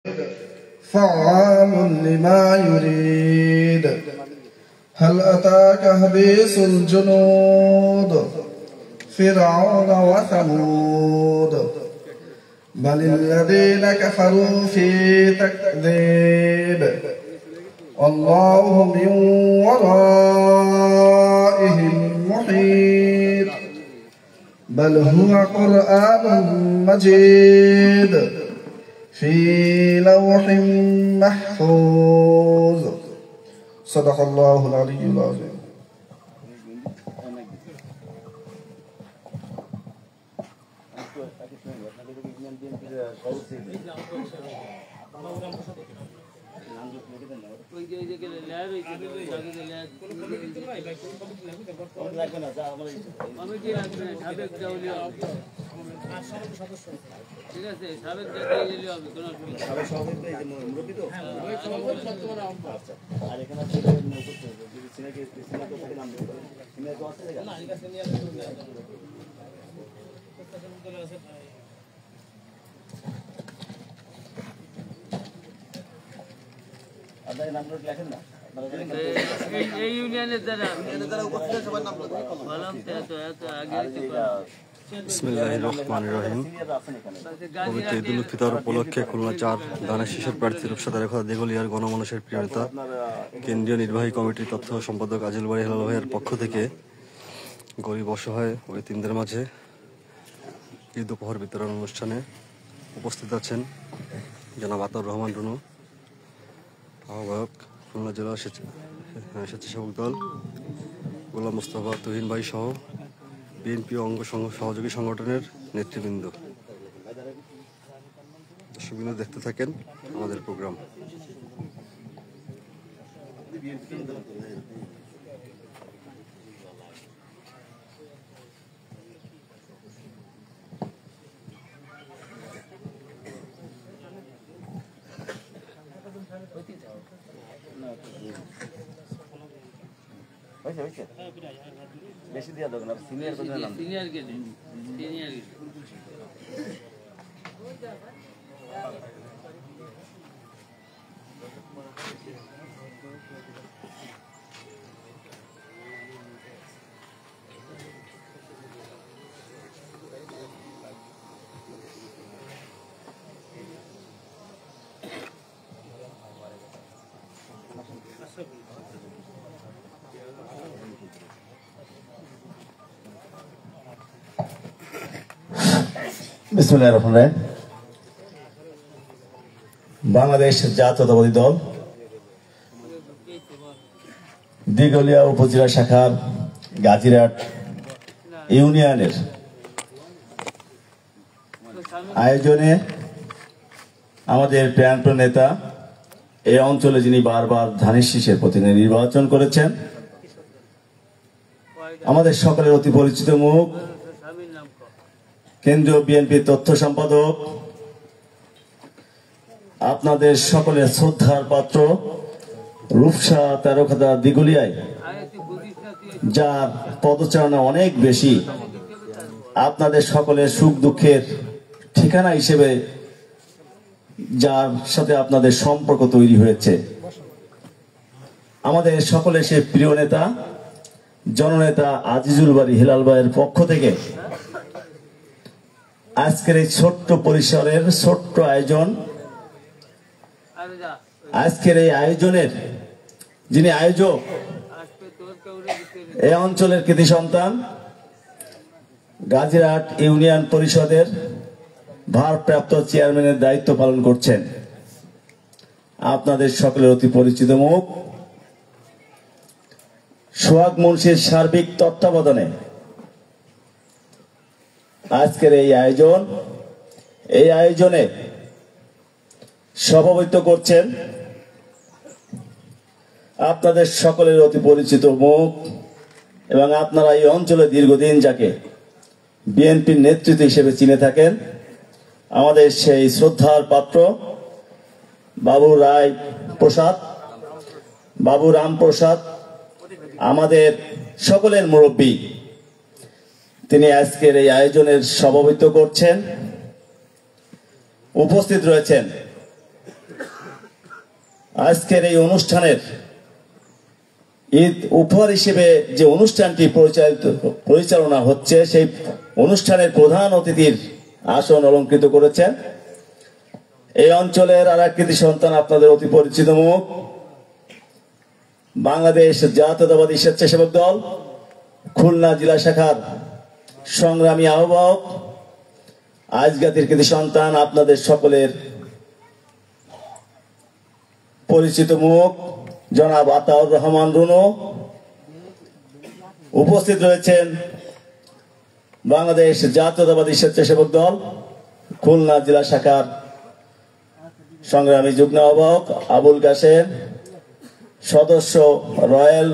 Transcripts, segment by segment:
فعال لما يريد هل أتاك حديث الجنود فرعون وثمود بل الذين كفروا في تكذيب والله من ورائهم محيط بل هو قرآن مجيد في لوح محفوظ صدق الله العلي العظيم ঠিক আছে সাবেক হবে আর এখানে আপনার নাম লেখেন না এই ইউনিয়নের দ্বারা উপস্থিত সবার নাম বললাম তো আগে বিসমিল্লাহির রহমানির রহিম। পবিত্র ঈদুল ফিতর উপলক্ষে খুলনা 4 দানের শীষের প্রার্থী রূপসা তারেখা দেগলিয়ার গণমানুষের প্রিয় নেতা কেন্দ্রীয় নির্বাহী কমিটির তথ্য সম্পাদক আজিল বাড়ি হেলাল ভাইয়ের পক্ষ থেকে গরিব অসহায় ও এতিমদের মাঝে ঈদ উপহার বিতরণ অনুষ্ঠানে উপস্থিত আছেন জনাব আতাউর রহমান রুনু, আহ্বায়ক খুলনা জেলা স্বেচ্ছাসেবক দল, গোলাম মুস্তাফা তুহিন ভাই সহ বিএনপি অঙ্গ সহযোগী সংগঠনের নেতৃবৃন্দ। দর্শকবৃন্দ দেখতে থাকেন আমাদের প্রোগ্রাম। বেশি দিয়া দেবেন সিনিয়র সিনিয়র কে সিনিয়র বিসমিল্লাহির রহমানির রহিম। বাংলাদেশ জাতীয়তাবাদী দল দিগলিয়া উপজেলা শাখার গাজীরহাট ইউনিয়নের আয়োজনে আমাদের প্রাণপ্রিয় নেতা এই অঞ্চলে যিনি বারবার ধানের শীষের প্রতিনিধি নির্বাচন করেছেন, আমাদের সকলের অতি পরিচিত মুখ কেন্দ্রীয় বিএনপির তথ্য সম্পাদক, আপনাদের সকলের শ্রদ্ধার পাত্র রূপসা তারেখা দিগলিয়ায়, যার পদচারণা অনেক বেশি, আপনাদের সকলের সুখ দুঃখের ঠিকানা হিসেবে যার সাথে আপনাদের সম্পর্ক তৈরি হয়েছে, আমাদের সকলের সে প্রিয় নেতা জননেতা আজিজুল বাড়ি হেলাল ভাইয়ের পক্ষ থেকে আজকের এই ছোট্ট পরিসরের ছোট্ট আয়োজন, আজকের এই আয়োজনের যিনি আয়োজক, এই অঞ্চলের কৃতি সন্তান গাজীরহাট ইউনিয়ন পরিষদের ভারপ্রাপ্ত চেয়ারম্যানের দায়িত্ব পালন করছেন, আপনাদের সকলের অতি পরিচিত মুখ সোহাগ মুন্সির সার্বিক তত্ত্বাবধানে আজকের এই আয়োজনে সভাপতিত্ব করছেন আপনাদের সকলের অতি পরিচিত মুখ এবং আপনারা এই অঞ্চলে দীর্ঘদিন যাকে বিএনপির নেতৃত্ব হিসেবে চিনে থাকেন, আমাদের সেই শ্রদ্ধার পাত্র বাবু রাম প্রসাদ, আমাদের সকলের মুরব্বী, তিনি আজকের এই আয়োজনের সভাপতিত্ব করছেন। উপস্থিত রয়েছেন আজকের এই অনুষ্ঠানের ঈদ উপহার হিসেবে যে অনুষ্ঠানটি পরিচালনা হচ্ছে সেই অনুষ্ঠানের প্রধান অতিথির আসন অলঙ্কৃত করেছেন এই অঞ্চলের আর এক কৃতি সন্তান, আপনাদের অতি পরিচিত মুখ, বাংলাদেশ জাতীয়তাবাদী স্বেচ্ছাসেবক দল খুলনা জেলা শাখার সংগ্রামী আহ্বায়ক, আজগাতির কৃতি সন্তান, আপনাদের সকলের পরিচিত মুখ জনাব আতাউর রহমান রুনু। উপস্থিত রয়েছেন বাংলাদেশ জাতীয়তাবাদী স্বেচ্ছাসেবক দল খুলনা জেলা শাখার সংগ্রামী যুগ্ম আহ্বায়ক আবুল কাশেম, সদস্য রয়েল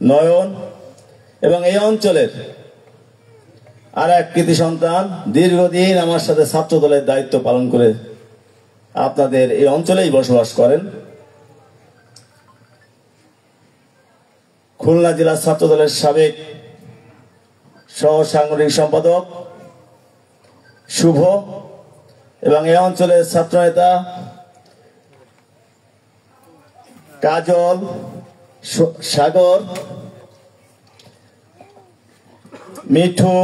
নয়ন এবং এই অঞ্চলের আর এক কৃতি সন্তান, দীর্ঘদিন আমার সাথে ছাত্র দলের দায়িত্ব পালন করে আপনাদের এই অঞ্চলেই বসবাস করেন, খুলনা জেলা ছাত্র দলের সাবেক সহ সাংগঠনিক সম্পাদক শুভ এবং এই অঞ্চলের ছাত্র নেতা কাজল, সাগর, মিঠু,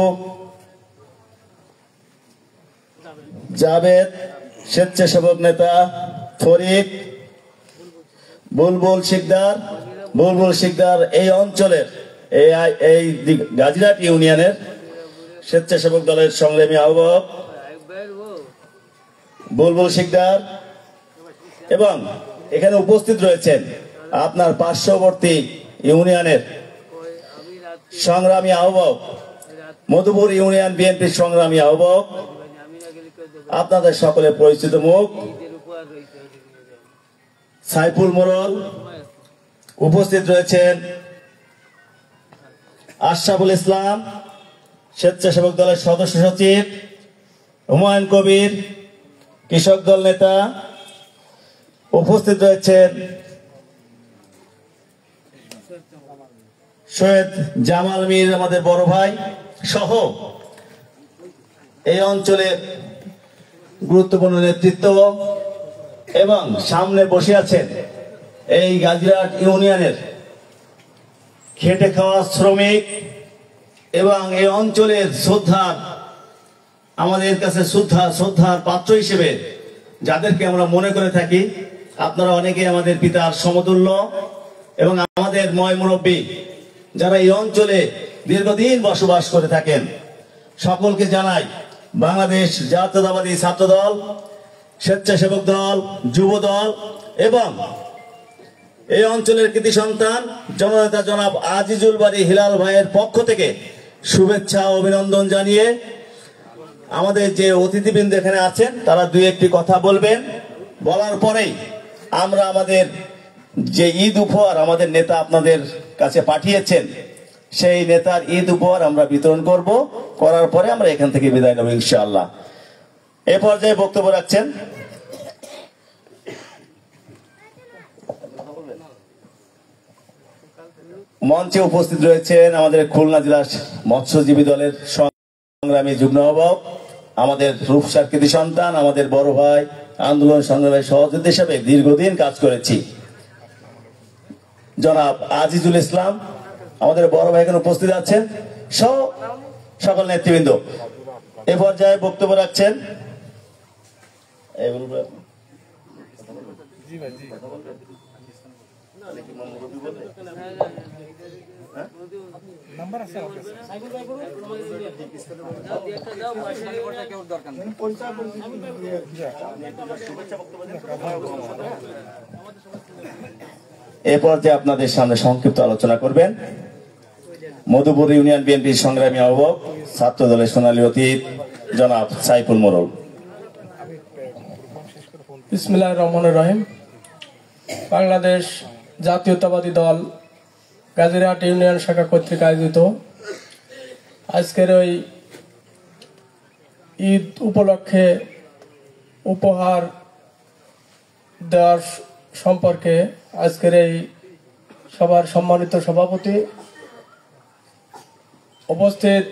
জাবেদ, স্বেচ্ছাসেবক নেতা ফরিদ, বুলবুল শিকদার এই অঞ্চলের এই গাজীরহাট ইউনিয়নের স্বেচ্ছাসেবক দলের সংগ্রামী আহ্বায়ক বুলবুল শিকদার এবং এখানে উপস্থিত রয়েছেন আপনার পার্শ্ববর্তী ইউনিয়নের সংগ্রামী আহ্বায়ক, মধুপুর ইউনিয়ন বিএনপির সংগ্রামী আহ্বায়ক, আপনাদের সকলের পরিচিত মুখ সাইফুল মোড়ল। উপস্থিত রয়েছেন আশরাফুল ইসলাম, স্বেচ্ছাসেবক দলের সদস্য সচিব, হুমায়ুন কবির, কৃষক দল নেতা। উপস্থিত রয়েছেন সৈয়দ জামাল মীর, আমাদের বড় ভাই সহ এই অঞ্চলের গুরুত্বপূর্ণ নেতৃত্ব এবং সামনে বসে আছেন এই গাজীরহাট ইউনিয়নের খেটে খাওয়া শ্রমিক এবং এই অঞ্চলের আমাদের কাছে শ্রদ্ধার পাত্র হিসেবে যাদেরকে আমরা মনে করে থাকি, আপনারা অনেকে আমাদের পিতার সমতুল্য এবং আমাদের ময় মুরব্বী যারা এই অঞ্চলে দীর্ঘদিন বসবাস করে থাকেন, সকলকে জানাই বাংলাদেশ জাতীয়তাবাদী ছাত্র দল, স্বেচ্ছাসেবক দল, যুব দল এবং এই অঞ্চলের কৃতি সন্তান জননেতা জনাব আজিজুল বারী হিলাল ভাইয়ের পক্ষ থেকে শুভেচ্ছা ও অভিনন্দন জানিয়ে আমাদের যে অতিথিবৃন্দ এখানে আছেন তারা দুই একটি কথা বলবেন। বলার পরেই আমরা আমাদের যে ঈদ উপহার আমাদের নেতা আপনাদের কাছে পাঠিয়েছেন সেই নেতার ঈদ উপহার আমরা বিতরণ করার পরে আমরা এখান থেকে বিদায় নেব ইনশাআল্লাহ। এ পর্যায়ে বক্তব্য রাখছেন মঞ্চে উপস্থিত রয়েছেন আমাদের খুলনা জেলা মৎস্যজীবী দলের সংগ্রামী যুগ্ম আহ্বায়ক, আমাদের রূপসার কৃতি সন্তান, আমাদের বড় ভাই, আন্দোলন সংগ্রামের সহযোদ্ধা হিসেবে দীর্ঘদিন কাজ করেছি জনাব আজিজুল ইসলাম, আমাদের বড় ভাই এখানে উপস্থিত আছেন সহ সকল নেতৃবৃন্দ। এ পর্যায়ে বক্তব্য রাখছেন এ পর্যায়ে আপনাদের সামনে সংক্ষিপ্ত আলোচনা করবেন মধুপুর ইউনিয়ন বিএনপির সংগ্রামী আহ্বায়ক, ছাত্র দলের সোনালী অতীত জনাব সাইফুল মোড়ল। বিসমিল্লাহির রহমানির রহিম। বাংলাদেশ জাতীয়তাবাদী দল গাজীরহাট ইউনিয়ন শাখা কর্তৃক আয়োজিত আজকের ওই ঈদ উপলক্ষে উপহার দেওয়ার সম্পর্কে আজকের এই সবার সম্মানিত সভাপতি, উপস্থিত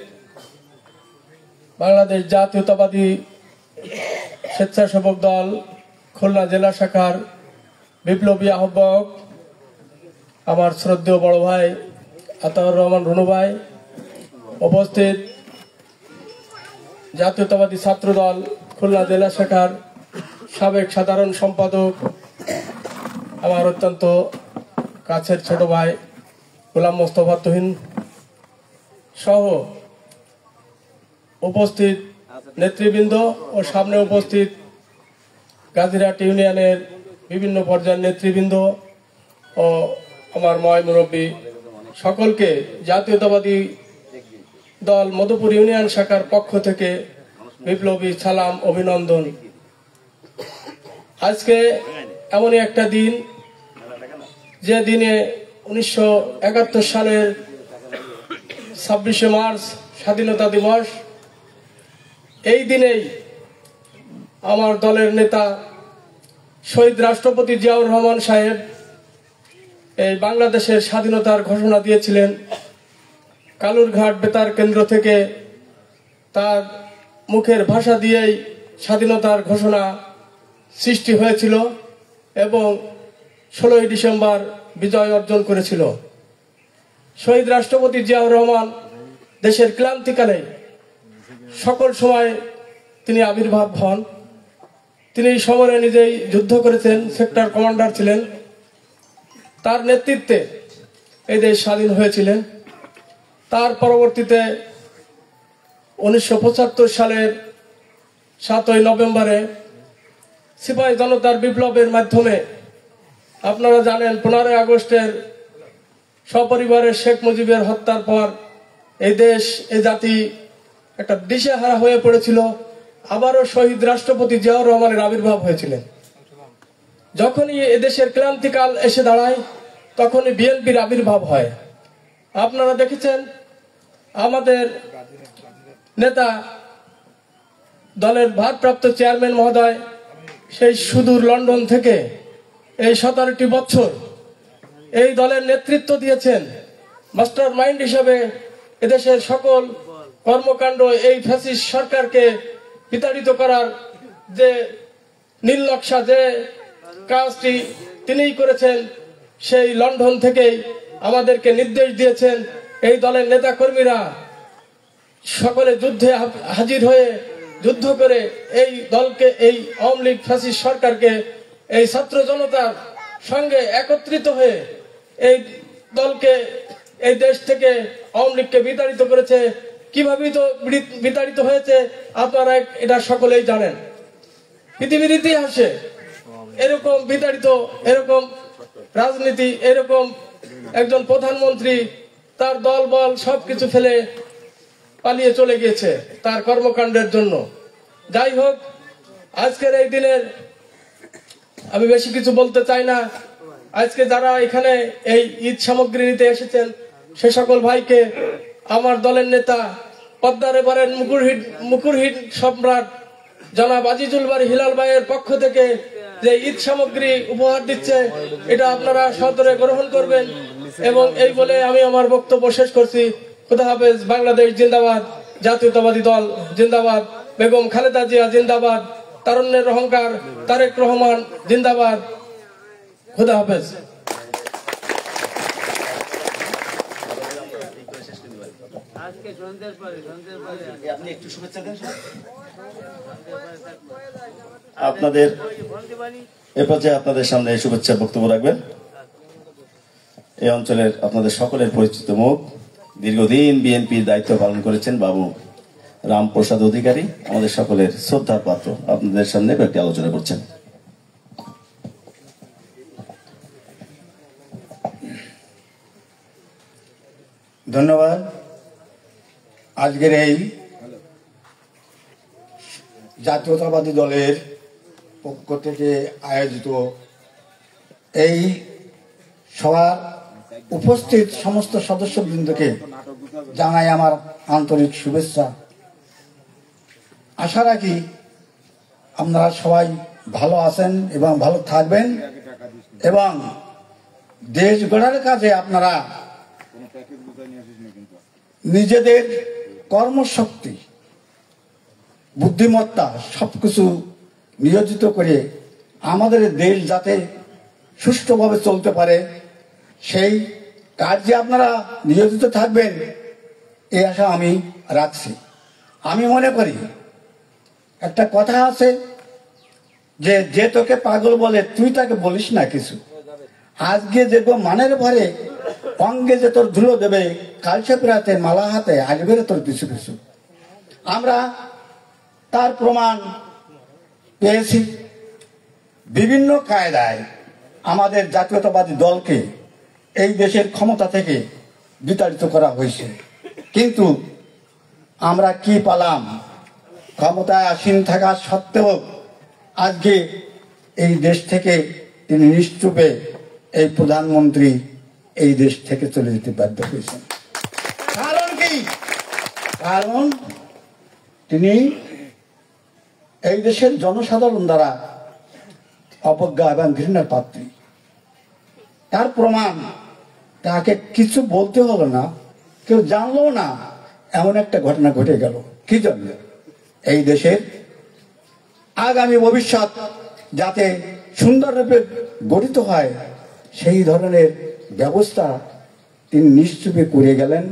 বাংলাদেশ জাতীয়তাবাদী স্বেচ্ছাসেবক দল খুলনা জেলা শাখার বিপ্লবী আহ্বায়ক আমার শ্রদ্ধেয় বড় ভাই আতাউর রহমান রুনু ভাই, উপস্থিত জাতীয়তাবাদী ছাত্রদল খুলনা জেলা শাখার সাবেক সাধারণ সম্পাদক আমার অত্যন্ত কাছের ছোট ভাই গোলাম মোস্তফা তুহিন সহ উপস্থিত নেতৃবৃন্দ ও সামনে উপস্থিত গাজীরহাট ইউনিয়নের বিভিন্ন পর্যায়ের নেতৃবৃন্দ ও আমার ময় মুরব্বী সকলকে জাতীয়তাবাদী দল মধুপুর ইউনিয়ন শাখার পক্ষ থেকে বিপ্লবী সালাম, অভিনন্দন। আজকে এমনই একটা দিন, যে দিনে 1971 সালের 26শে মার্চ স্বাধীনতা দিবস, এই দিনেই আমার দলের নেতা শহীদ রাষ্ট্রপতি জিয়াউর রহমান সাহেব এই বাংলাদেশের স্বাধীনতার ঘোষণা দিয়েছিলেন। কালুরঘাট বেতার কেন্দ্র থেকে তার মুখের ভাষা দিয়েই স্বাধীনতার ঘোষণা সৃষ্টি হয়েছিল এবং 16ই ডিসেম্বর বিজয় অর্জন করেছিল। শহীদ রাষ্ট্রপতি জিয়াউর রহমান দেশের ক্লান্তিকালে সকল সময় তিনি আবির্ভাব হন। তিনি সমরে নিজেই যুদ্ধ করেছেন, সেক্টর কমান্ডার ছিলেন। তার নেতৃত্বে এই দেশ স্বাধীন হয়েছিলেন। তার পরবর্তীতে 1975 সালের 7ই নভেম্বরে সিপাহী জনতার বিপ্লবের মাধ্যমে আপনারা জানেন 15ই আগস্টের সপরিবারে শেখ মুজিবের হত্যার পর এই দেশ, এই জাতি একটা দিশেহারা হয়ে পড়েছিল। আবারও শহীদ রাষ্ট্রপতি জিয়াউর রহমানের আবির্ভাব হয়েছিলেন। যখনই এদেশের ক্রান্তিকাল এসে দাঁড়ায় তখনই বিএনপির আবির্ভাব হয়। আপনারা দেখেছেন আমাদের নেতা দলের ভারপ্রাপ্ত চেয়ারম্যান মহোদয় সেই সুদূর লন্ডন থেকে এই 17টি বছর এই দলের নেতৃত্ব দিয়েছেন। মাস্টার মাইন্ড হিসেবে এদেশের সকল কর্মকাণ্ড, এই ফ্যাসিস্ট সরকারকে বিতাড়িত করার যে নীল নকশা, যে কাজটি তিনিই করেছেন, সেই লন্ডন থেকেই আমাদেরকে নির্দেশ দিয়েছেন। এই দলের নেতা কর্মীরা সকলে যুদ্ধে হাজির হয়ে যুদ্ধ করে এই দলকে, এই আওয়ামী লীগ ফ্যাসিস্ট সরকারকে এই ছাত্র জনতার সঙ্গে একত্রিত হয়ে এই দলকে, এই দেশ থেকে আওয়ামী লীগকে বিতাড়িত করেছে। কিভাবে তো বিতাড়িত হয়েছে আপনারা এটা সকলেই জানেন। পৃথিবীর ইতিহাসে এরকম বিতাড়িত, এরকম রাজনীতি, এরকম একজন প্রধানমন্ত্রী তার দল বল সবকিছু ফেলে পালিয়ে চলে গিয়েছে তার কর্মকাণ্ডের জন্য। যাই হোক, আজকের এই দিনের আমি বেশি কিছু বলতে চাই না। আজকে যারা এখানে এই ঈদ সামগ্রী নিতে এসেছেন সে সকল ভাইকে আমার দলের নেতা পদ্মার এবারের মুকুরহিট সম্রাট জনাব আজিজুল বারী হিলাল ভাইয়ের পক্ষ থেকে যে ঈদ সামগ্রী উপহার দিচ্ছে, এটা আপনারা সদরে গ্রহণ করবেন। এবং এই বলে আমি আমার বক্তব্য শেষ করছি। খুদা হাফেজ। বাংলাদেশ জিন্দাবাদ, জাতীয়তাবাদী দল জিন্দাবাদ, বেগম খালেদা জিয়া জিন্দাবাদ, তারুণ্যের অহংকার তারেক রহমান জিন্দাবাদ। খুদা হাফেজ। আপনাদের এ পর্যায়ে আপনাদের সামনে শুভেচ্ছা বক্তব্য রাখবেন এই অঞ্চলের আপনাদের সকলের পরিচিত মুখ, দীর্ঘদিন বিএনপির দায়িত্ব পালন করেছেন বাবু রামপ্রসাদ অধিকারী, আমাদের সকলের শ্রদ্ধার পাত্র, আপনাদের সামনে কয়েকটি আলোচনা করছেন। ধন্যবাদ। আজকের এই জাতীয়তাবাদী দলের পক্ষ থেকে আয়োজিত এই সভার উপস্থিত সমস্ত সদস্যবৃন্দকে জানাই আমার আন্তরিক শুভেচ্ছা। আশা রাখি আপনারা সবাই ভালো আছেন এবং ভালো থাকবেন এবং দেশ গড়ার কাজে আপনারা নিজেদের কর্মশক্তি, বুদ্ধিমত্তা সবকিছু নিয়োজিত করে আমাদের দেশ যাতে সুষ্ঠুভাবে চলতে পারে, সেই কার্যে আপনারা নিয়োজিত থাকবেন এই আশা আমি রাখছি। আমি মনে করি একটা কথা আছে যে যে তোকে পাগল বলে তুই তাকে বলিস না কিছু। আজকে যে মানের ভরে অঙ্গে যে তোর ধুলো দেবে, কালসে প্রাতে মালা হাতে আসবে তোর পিছু পিছু। আমরা তার প্রমাণ পেয়েছি। বিভিন্ন কায়দায় আমাদের জাতীয়তাবাদী দলকে এই দেশের ক্ষমতা থেকে বিতাড়িত করা হয়েছে, কিন্তু আমরা কি পালাম? ক্ষমতায় আসীন থাকা সত্ত্বেও আজকে এই দেশ থেকে তিনি নিশ্চুপে এই প্রধানমন্ত্রী এই দেশ থেকে চলে যেতে বাধ্য হয়েছেন। কারণ কি? কারণ তিনি এই দেশের জনসাধারণ দ্বারা অবজ্ঞা এবং ঘৃণার পাত্রী। তার প্রমাণ তাকে কিছু বলতে হলো না, কেউ জানলো না, এমন একটা ঘটনা ঘটে গেল। কি জন্য? এই দেশের আগামী ভবিষ্যৎ যাতে সুন্দররূপে গঠিত হয় সেই ধরনের ব্যবস্থা তিনি নিশ্চুপে করে গেলেন,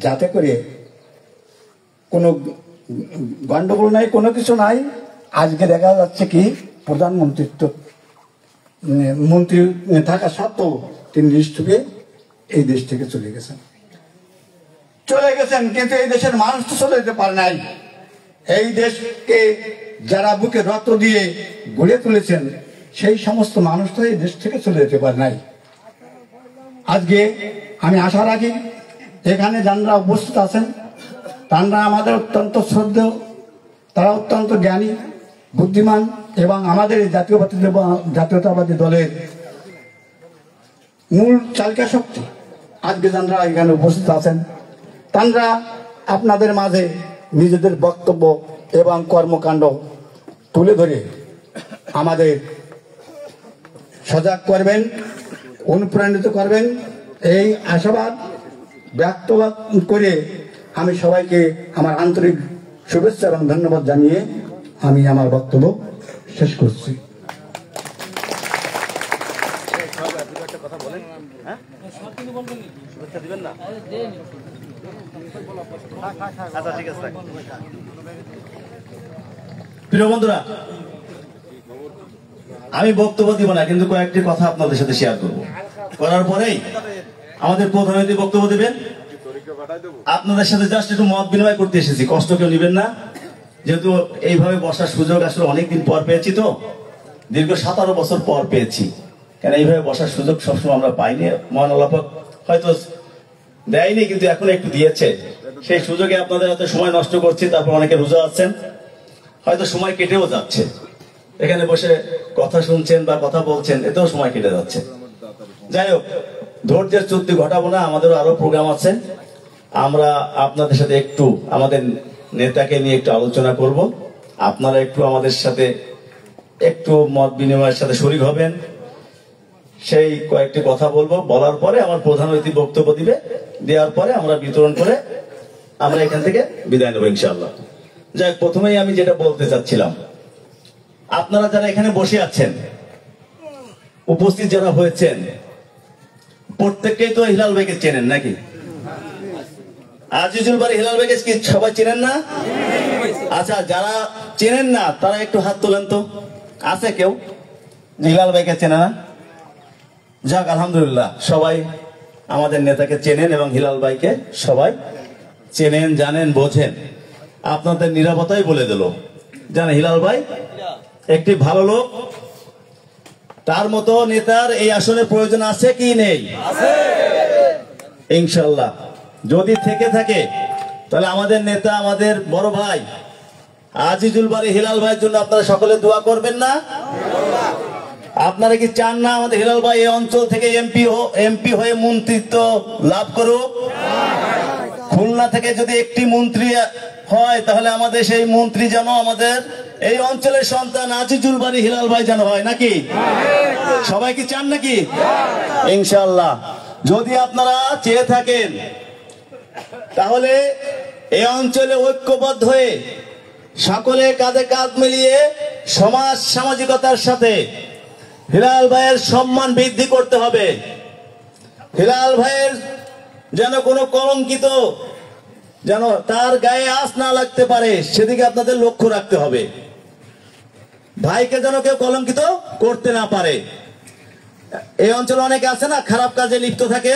যাতে করে কোনো গন্ডগোল নাই, কোনো কিছু নাই। আজকে দেখা যাচ্ছে কি প্রধানমন্ত্রিত্ব মন্ত্রী থাকা সত্ত্বেও তিনি নিশ্চুপে এই দেশ থেকে চলে গেছেন। কিন্তু এই দেশের মানুষ তো চলে যেতে পারে নাই। এই দেশকে যারা বুকে রক্ত দিয়ে গড়ে তুলেছেন সেই সমস্ত মানুষ তো এই দেশ থেকে চলে যেতে পারে নাই। আজকে আমি আশা রাখি এখানে যারা উপস্থিত আছেন তারা আমাদের অত্যন্ত শ্রদ্ধেয়, তারা অত্যন্ত জ্ঞানী, বুদ্ধিমান এবং আমাদের জাতীয়তাবাদী দলের মূল চালিকা শক্তি। আজকে যারা এখানে উপস্থিত আছেন তারা আপনাদের মাঝে নিজেদের বক্তব্য এবং কর্মকাণ্ড তুলে ধরে আমাদের সজাগ করবেন, অনুপ্রাণিত করবেন, এই আশাবাদ ব্যক্ত করে আমি সবাইকে আমার আন্তরিক শুভেচ্ছা এবং ধন্যবাদ জানিয়ে আমি আমার বক্তব্য শেষ করছি। প্রিয় বন্ধুরা, আমি বক্তব্য দিব না, কিন্তু কয়েকটি কথা আপনাদের সাথে শেয়ার করব। করার পরেই আমাদের প্রধান অতিথি বক্তব্য দেবেন। আপনাদের সাথে জাস্ট একটু মত বিনিময় করতে এসেছি, কষ্ট কেউ নেবেন না। যেহেতু এইভাবে বসার সুযোগ আসলে অনেকদিন পর পেয়েছি, তো দীর্ঘ 17 বছর পর পেয়েছি। কেন এইভাবে বসার সুযোগ সবসময় আমরা পাইনি, মহান আল্লাহ পাক হয়তো দেয়নি, কিন্তু এখন একটু দিয়েছে। সেই সুযোগে আপনাদের হাতে সময় নষ্ট করছি, তারপর অনেকে রোজা আছেন, হয়তো সময় কেটেও যাচ্ছে। এখানে বসে কথা শুনছেন বা কথা বলছেন, এতেও সময় কেটে যাচ্ছে। যাই হোক, ধৈর্যের চুক্তি ঘটাবো না, আমাদেরও আরো প্রোগ্রাম আছে। আমরা আপনাদের সাথে একটু আমাদের নেতাকে নিয়ে একটু আলোচনা করব। আপনারা একটু আমাদের সাথে একটু মত বিনিময়ের সাথে শরীক হবেন। সেই কয়েকটি কথা বলবো, বলার পরে আমার প্রধান অতিথি বক্তব্য দিবে, দেওয়ার পরে আমরা বিতরণ করে আমরা এখান থেকে বিদায় নেবো ইনশাআল্লাহ। যাই, প্রথমেই আমি যেটা বলতে চাচ্ছিলাম, আপনারা যারা এখানে বসে আছেন, উপস্থিত যারা হয়েছেন, প্রত্যেককেই তো হিলাল ভাইকে চেনেন নাকি? আজিজুল বাড়ি হিলাল ভাইকে কি সবাই চেনেন না? আচ্ছা, যারা চেনেন না তারা একটু হাত তোলেন তো। আছে কেউ হিলাল ভাইকে চেনে না? যাক, আলহামদুলিল্লাহ, সবাই আমাদের নেতাকে চেনেন এবং হিলাল ভাইকে সবাই চেনেন, জানেন, বোঝেন। আপনাদের নিরাপত্তাই বলে দিল, জানে হিলাল ভাই একটি ভালো লোক। তার মতো নেতার এই আসনের প্রয়োজন আছে কি নেই? ইনশাল্লাহ যদি থেকে থাকে তাহলে আমাদের নেতা, আমাদের বড় ভাই আজিজুল বাড়ি হিলাল ভাইয়ের জন্য আপনারা সকলে দোয়া করবেন না? আপনারা কি চান না আমাদের হিলাল ভাই এই অঞ্চল থেকে এমপি হয়ে মন্ত্রিত্ব লাভ করুক? খুলনা থেকে যদি একটি মন্ত্রী হয় তাহলে আমাদের সেই মন্ত্রী যেন আমাদের এই অঞ্চলের সন্তান আজিজুল বাড়ি হিলাল ভাই যেন হয়, নাকি? সবাই কি চান নাকি? ইনশাআল্লাহ যদি আপনারা চেয়ে থাকেন তাহলে এই অঞ্চলে ঐক্যবদ্ধ হয়ে সকলে কাঁধে কাঁধ মিলিয়ে সমাজ সামাজিকতার সাথে হিলাল ভাইয়ের সম্মান বৃদ্ধি করতে হবে। হিলাল ভাইয়ের যেন কোনো কলঙ্কিত যেন তার গায়ে আঁচ না লাগতে পারে, সেদিকে আপনাদের লক্ষ্য রাখতে হবে। ভাইকে যেন কেউ কলঙ্কিত করতে না পারে। এই অঞ্চলে অনেকে আছে না খারাপ কাজে লিপ্ত থাকে,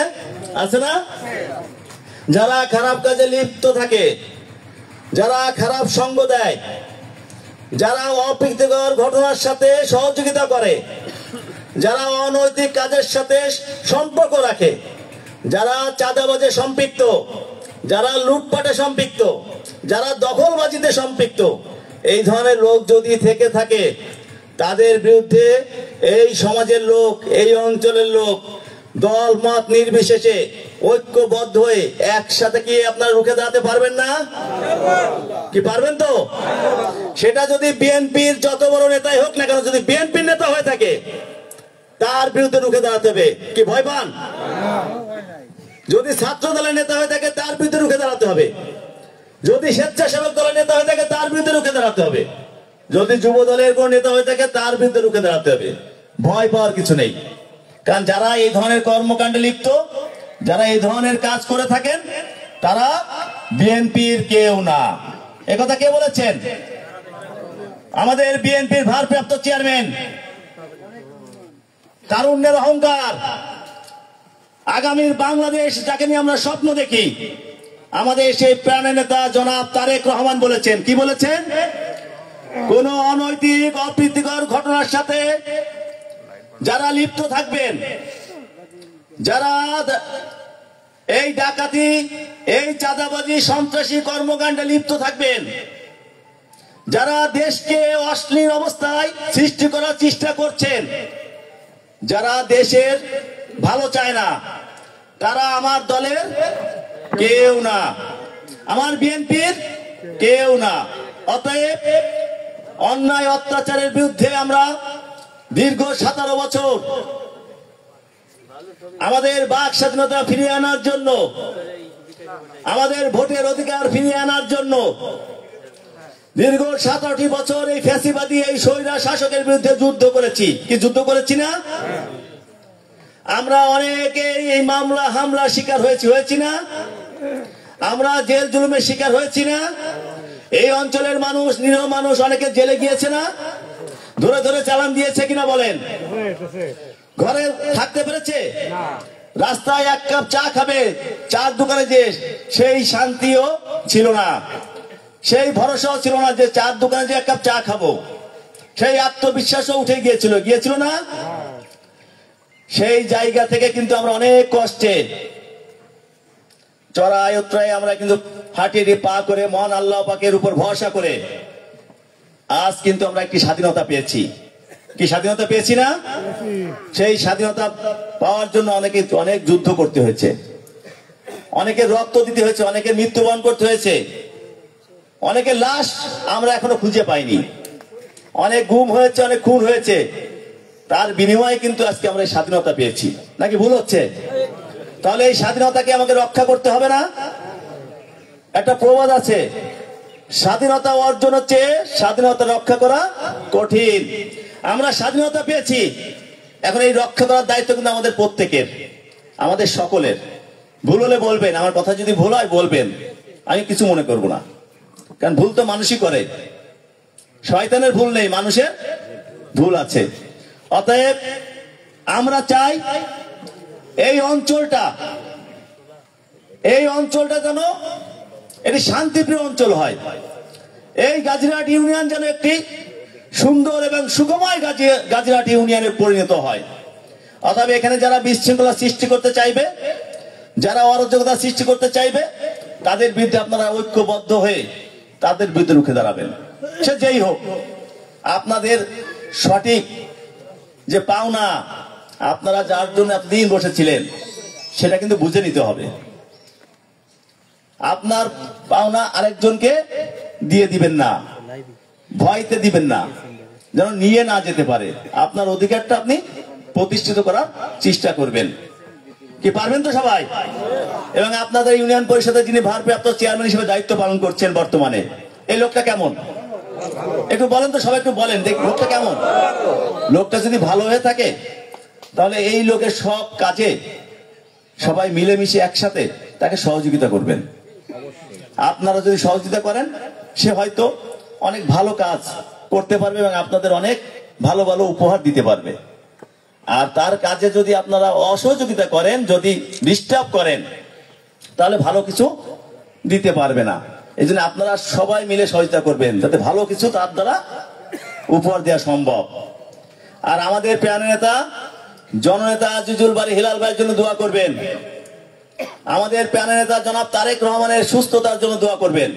আছে না? যারা খারাপ কাজে লিপ্ত থাকে, যারা খারাপ সঙ্গ দেয়, যারা অপ্রীতিকর ঘটনার সাথে সহযোগিতা করে, যারা অনৈতিক কাজের সাথে সম্পর্ক রাখে, যারা চাঁদাবাজে সম্পৃক্ত, যারা লুটপাটে সম্পৃক্ত, যারা দখলবাজিতে সম্পৃক্ত, এই ধরনের লোক যদি থেকে থাকে, তাদের বিরুদ্ধে এই সমাজের লোক, এই অঞ্চলের লোক দল মত নির্বিশেষে ঐক্যবদ্ধ হয়ে একসাথে কি আপনারা রুখে দাঁড়াতে পারবেন না? কি পারবেন তো? সেটা যদি বিএনপির যত বড় নেতাই হোক না কেন, যদি বিএনপির নেতা হয়ে থাকে, তার বিরুদ্ধে রুখে দাঁড়াতে হবে। কি ভয় পান? যদি ছাত্র দলের নেতা হয়ে থাকে, তার বিরুদ্ধে রুখে দাঁড়াতে হবে। যদি স্বেচ্ছাসেবক দলের নেতা হয়ে থাকে, তার বিরুদ্ধে রুখে দাঁড়াতে হবে। যদি যুব দলের কোন নেতা হয়ে থাকে, তার বিরুদ্ধে রুখে দাঁড়াতে হবে। ভয় পাওয়ার কিছু নেই। কারণ যারা এই ধরনের কর্মকাণ্ডে লিপ্ত, যারা এই ধরনের কাজ করে থাকেন, তারা বিএনপির কেউ না। একথা কে বলেছেন? আমাদের বিএনপির ভারপ্রাপ্ত চেয়ারম্যান। তারুণ্যের অহংকার, আগামীর বাংলাদেশ যাকে নিয়ে আমরা স্বপ্ন দেখি, আমাদের সেই প্রাণের নেতা জনাব তারেক রহমান বলেছেন। কি বলেছেন? কোন অনৈতিক অপ্রীতিকর ঘটনার সাথে যারা লিপ্ত থাকবেন, যারা এই ডাকাতি, এই চাঁদাবাজি, সন্ত্রাসী কর্মকাণ্ডে লিপ্ত থাকবেন, যারা দেশকে অশ্লীল অবস্থায় সৃষ্টি করার চেষ্টা করছেন, যারা দেশের ভালো চায় না, তারা আমার দলের কেউ না, আমার বিএনপির কেউ না। অতএব অন্যায় অত্যাচারের বিরুদ্ধে আমরা দীর্ঘ 17 বছর আমাদের বাক স্বাধীনতা ফিরিয়ে আনার জন্য, আমাদের ভোটের অধিকার ফিরিয়ে আনার জন্য দীর্ঘ 17টি বছর এই ফ্যাসিবাদী, এই স্বৈরা শাসকের বিরুদ্ধে যুদ্ধ করেছি। কি যুদ্ধ করেছি না? আমরা অনেকে এই মামলা হামলা শিকার হয়েছি না? আমরা জেল জুলুমের শিকার হয়েছি না? এই অঞ্চলের মানুষ, নিরীহ মানুষ অনেকে জেলে গিয়েছে না? ধরে ধরে চালান দিয়েছে কিনা বলেন? ঘরে থাকতে পেরেছে? রাস্তায় এক কাপ চা খাবে, চার দোকানে যে সেই শান্তিও ছিল না, সেই ভরসাও ছিল না যে চার দোকানে যে এক কাপ চা খাবো, সেই আত্মবিশ্বাসও উঠে গিয়েছিল না? সেই জায়গা থেকে কিন্তু আমরা অনেক কষ্টে চড়াই উতরাই আমরা কিন্তু হাঁটিয়ে পা করে মহান আল্লাহ পাকের উপর ভরসা করে আজ কিন্তু আমরা একটি স্বাধীনতা পেয়েছি। কি স্বাধীনতা পেয়েছি না? সেই স্বাধীনতা পাওয়ার জন্য অনেক যুদ্ধ করতে হয়েছে, অনেকে রক্ত দিতে হয়েছে, অনেকে মৃত্যুবরণ করতে হয়েছে, অনেকে লাশ আমরা এখনো খুঁজে পাইনি, অনেক গুম হয়েছে, অনেক খুন হয়েছে। তার বিনিময়ে কিন্তু আজকে আমরা এই স্বাধীনতা পেয়েছি। নাকি ভুল হচ্ছে? তাহলে এই স্বাধীনতাকে আমাকে রক্ষা করতে হবে না? একটা প্রবাদ আছে, স্বাধীনতা অর্জন হচ্ছে স্বাধীনতা রক্ষা করা কঠিন। আমরা স্বাধীনতা পেয়েছি, এখন এই রক্ষা করার দায়িত্ব কিন্তু আমাদের প্রত্যেকের, আমাদের সকলের। ভুল হলে বলবেন, আমার কথা যদি ভুল হয় বলবেন, আমি কিছু মনে করব না। কারণ ভুল তো মানুষই করে, শয়তানের ভুল নেই, মানুষের ভুল আছে। অতএব আমরা চাই এই অঞ্চলটা যেন একটি শান্তিপ্রিয় অঞ্চল হয়। এই গাজীরহাট ইউনিয়ন যেন একটি সুন্দর এবং সুখময় গাজীরহাট ইউনিয়নে পরিণত হয়। অতএব এখানে যারা বিশৃঙ্খলা সৃষ্টি করতে চাইবে, যারা অরাজকতা সৃষ্টি করতে চাইবে, তাদের বিরুদ্ধে আপনারা ঐক্যবদ্ধ হয়ে তাদের বিরুদ্ধে রুখে দাঁড়াবেন। সে যেই হোক, আপনাদের সঠিক যে পাওনা, আপনারা যার জন্য এতদিন বসেছিলেন, সেটা কিন্তু বুঝে নিতে হবে। আপনার পাওনা আরেকজনকে দিয়ে দিবেন না, ভয়তে দিবেন না, যেন নিয়ে না যেতে পারে। আপনার অধিকারটা আপনি প্রতিষ্ঠিত করার চেষ্টা করবেন। কি পারবেন তো সবাই? এবং আপনাদের ইউনিয়ন পরিষদের যিনি ভারপ্রাপ্ত চেয়ারম্যান হিসেবে দায়িত্ব পালন করছেন বর্তমানে, এই লোকটা কেমন? একটু বলেন তো, সবাই একটু বলেন দেখ লোকটা কেমন। লোকটা যদি ভালো হয়ে থাকে তাহলে এই লোকের সব কাজে সবাই মিলেমিশে একসাথে তাকে সহযোগিতা করবেন। আপনারা যদি সহযোগিতা করেন সে হয়তো অনেক ভালো কাজ করতে পারবে এবং আপনাদের অনেক ভালো ভালো উপহার দিতে পারবে। আর তার কাজে যদি আপনারা অসহযোগিতা করেন, যদি ডিস্টার্ব করেন, তাহলে ভালো কিছু দিতে পারবে না। এই জন্য আপনারা সবাই মিলে সহযোগিতা করবেন যাতে ভালো কিছু তার দ্বারা উপহার দেওয়া সম্ভব। আর আমাদের প্রিয় নেতা জননেতা আজিজুল বারী হিলাল ভাইয়ের জন্য দোয়া করবেন। আমাদের প্রিয় নেতা জনাব তারেক রহমানের সুস্থতার জন্য দোয়া করবেন।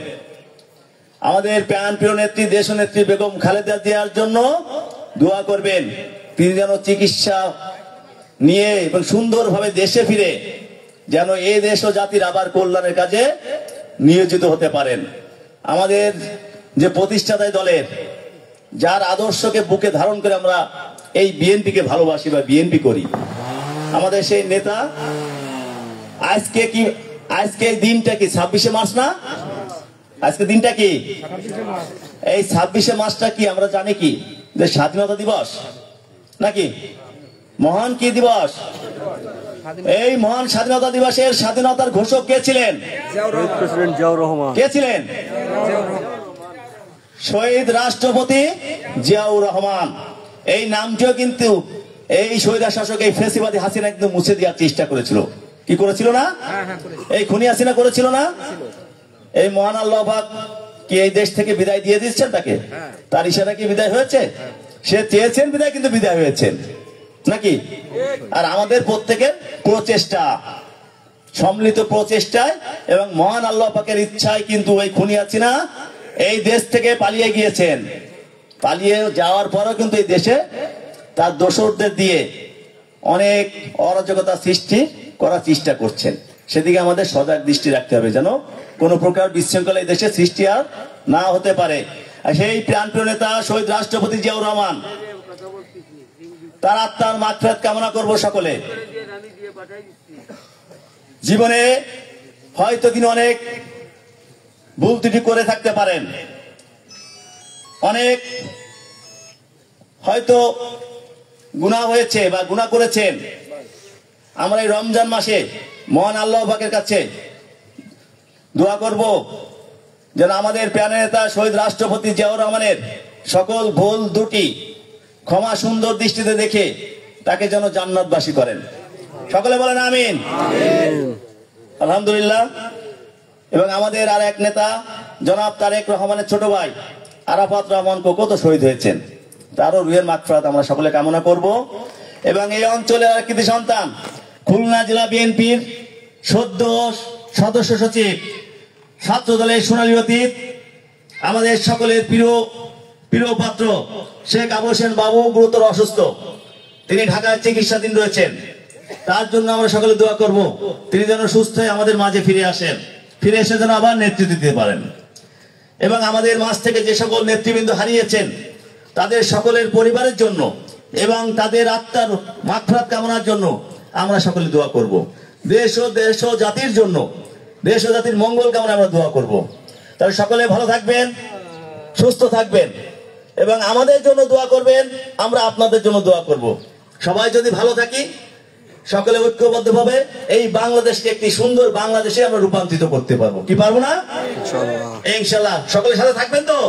আমাদের প্রিয় নেত্রী দেশনেত্রী বেগম খালেদা জিয়ার জন্য দোয়া করবেন। তিনি যেন চিকিৎসা নিয়ে এবং সুন্দরভাবে দেশে ফিরে যেন এই দেশ ও জাতির আবার কল্যাণের কাজে নিয়োজিত হতে পারেন। আমাদের যে প্রতিষ্ঠাতা দলের যার আদর্শকে বুকে ধারণ করে আমরা এই বিএনপিকে ভালোবাসি বা বিএনপি করি, আমাদের সেই নেতা আজকে দিনটা কি 26শে মার্চ না? আজকে দিনটা কি? এই 26শে মার্চটা কি আমরা জানি কি যে স্বাধীনতা দিবস নাকি মহান কি দিবস? এই মহান স্বাধীনতা দিবসের স্বাধীনতার ঘোষক কে ছিলেন? প্রেসিডেন্ট জিয়াউর রহমান। কে ছিলেন? শহীদ রাষ্ট্রপতি জিয়াউর রহমান। এই নামটিও কিন্তু এই স্বৈরা শাসক এই ফ্যাসিবাদী হাসিনা কিন্তু মুছে দেওয়ার চেষ্টা করেছিল। কি করেছিল না? এই খুনি হাসিনা করেছিল না? এই মহান আল্লাহ পাক কি এই দেশ থেকে বিদায় দিয়ে দিচ্ছেন তাকে? তার ইশারা কি বিদায় হয়েছে? সে চেয়েছেন বিদায়, কিন্তু বিদায় হয়েছেন নাকি? আর আমাদের প্রত্যেকের প্রচেষ্টা, সম্মিলিত প্রচেষ্টায় এবং মহান আল্লাহ পাকের ইচ্ছায় কিন্তু ওই খুনি হাসিনা এই দেশ থেকে পালিয়ে গিয়েছেন। পালিয়ে যাওয়ার পরও কিন্তু এই দেশে তার দোসরদের দিয়ে অনেক অরাজকতা সৃষ্টি করার চেষ্টা করছেন। সেদিকে আমাদের সজাগ দৃষ্টি রাখতে হবে যেন কোন প্রকার বিশৃঙ্খলা এই দেশে সৃষ্টি আর না হতে পারে। সেই প্রাণপ্রিয় নেতা শহীদ রাষ্ট্রপতি জিয়াউর রহমান, তার আত্মার মাগফিরাত কামনা করব সকলে। জীবনে হয়তো তিনি অনেক ভুল ত্রুটি করে থাকতে পারেন, অনেক হয়তো গুনাহ হয়েছে বা গুনাহ করেছেন। আমরা এই রমজান মাসে মহান আল্লাহ পাকের কাছে দোয়া করব যেন আমাদের প্রিয় নেতা শহীদ রাষ্ট্রপতি জিয়াউর রহমানের সকল ভুল ত্রুটি ক্ষমা সুন্দর দৃষ্টিতে দেখে তাকে যেন জান্নাতবাসী করেন। সকলে বলেন আমিন। আলহামদুলিল্লাহ। এবং আমাদের আর এক নেতা জনাব তারেক রহমানের ছোট ভাই আরাফাত রহমান কোকো তো শহীদ হয়েছেন, তারও রুহের মাগফিরাত আমরা সকলে কামনা করব। এবং এই অঞ্চলের আর কৃতি সন্তান খুলনা জেলা বিএনপির সদ্য সদস্য সচিব, ছাত্র দলের সোনালী অতীত, আমাদের সকলের প্রিয় পাত্র শেখ আবু হোসেন বাবু গুরুতর অসুস্থ, তিনি ঢাকায় চিকিৎসাধীন রয়েছেন। তার জন্য আমরা সকলে দোয়া করব তিনি যেন সুস্থ হয়ে আমাদের মাঝে ফিরে আসেন, ফিরে এসে যেন আবার নেতৃত্ব দিতে পারেন। এবং আমাদের মাঝ থেকে যে সকল নেতৃবৃন্দ হারিয়েছেন তাদের সকলের পরিবারের জন্য এবং তাদের আত্মার মাগফিরাত কামনার জন্য আমরা সকলে দোয়া করব। দেশ ও জাতির জন্য, দেশ ও জাতির মঙ্গল কামনা আমরা দোয়া করব। তাহলে সকলে ভালো থাকবেন, সুস্থ থাকবেন এবং আমাদের জন্য দোয়া করবেন, আমরা আপনাদের জন্য দোয়া করব। সবাই যদি ভালো থাকি, সকলে ঐক্যবদ্ধভাবে এই বাংলাদেশকে একটি সুন্দর বাংলাদেশে আমরা রূপান্তরিত করতে পারবো। কি পারবো না? ইনশাআল্লাহ। সকলের সাথে থাকবেন তো?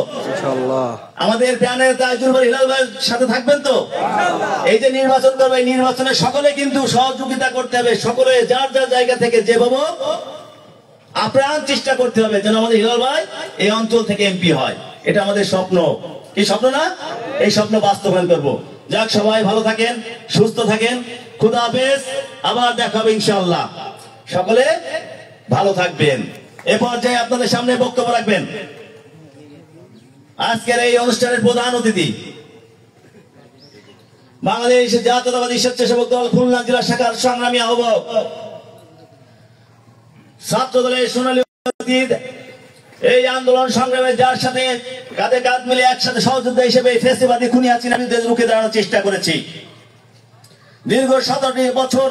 আমাদের প্রাণের আজিজুল বারী হিলাল ভাইয়ের সাথে থাকবেন তো? এই যে নির্বাচন করবে, এই নির্বাচনে সকলে কিন্তু সহযোগিতা করতে হবে। সকলে যার যার জায়গা থেকে যেভাবে আপ্রাণ চেষ্টা করতে হবে যেন আমাদের হিলাল ভাই এই অঞ্চল থেকে এমপি হয়। এটা আমাদের স্বপ্ন। কি স্বপ্ন না? এই স্বপ্ন বাস্তবায়ন করবো। যাক, সবাই ভালো থাকেন, সুস্থ থাকেন। খুদা হাফেজ। আবার দেখা হবে ইনশাআল্লাহ। সকলে ভালো থাকবেন। এ পর্যায়ে আপনাদের সামনে বক্তব্য রাখবেন আজকের এই অনুষ্ঠানের প্রধান অতিথি বাংলাদেশ জাতীয়তাবাদী স্বেচ্ছাসেবক দল খুলনা জেলা শাখার সংগ্রামী আহ্বায়ক, ছাত্র দলের সোনালী অতীত, এই আন্দোলন সংগ্রামে যার সাথে কাঁধে কাঁধ মিলে একসাথে সহযোদ্ধা হিসেবে ফ্যাসিবাদী খুনি হাসিনার বিরুদ্ধে রুখে দাঁড়ানোর চেষ্টা করেছি। দীর্ঘ 17টি বছর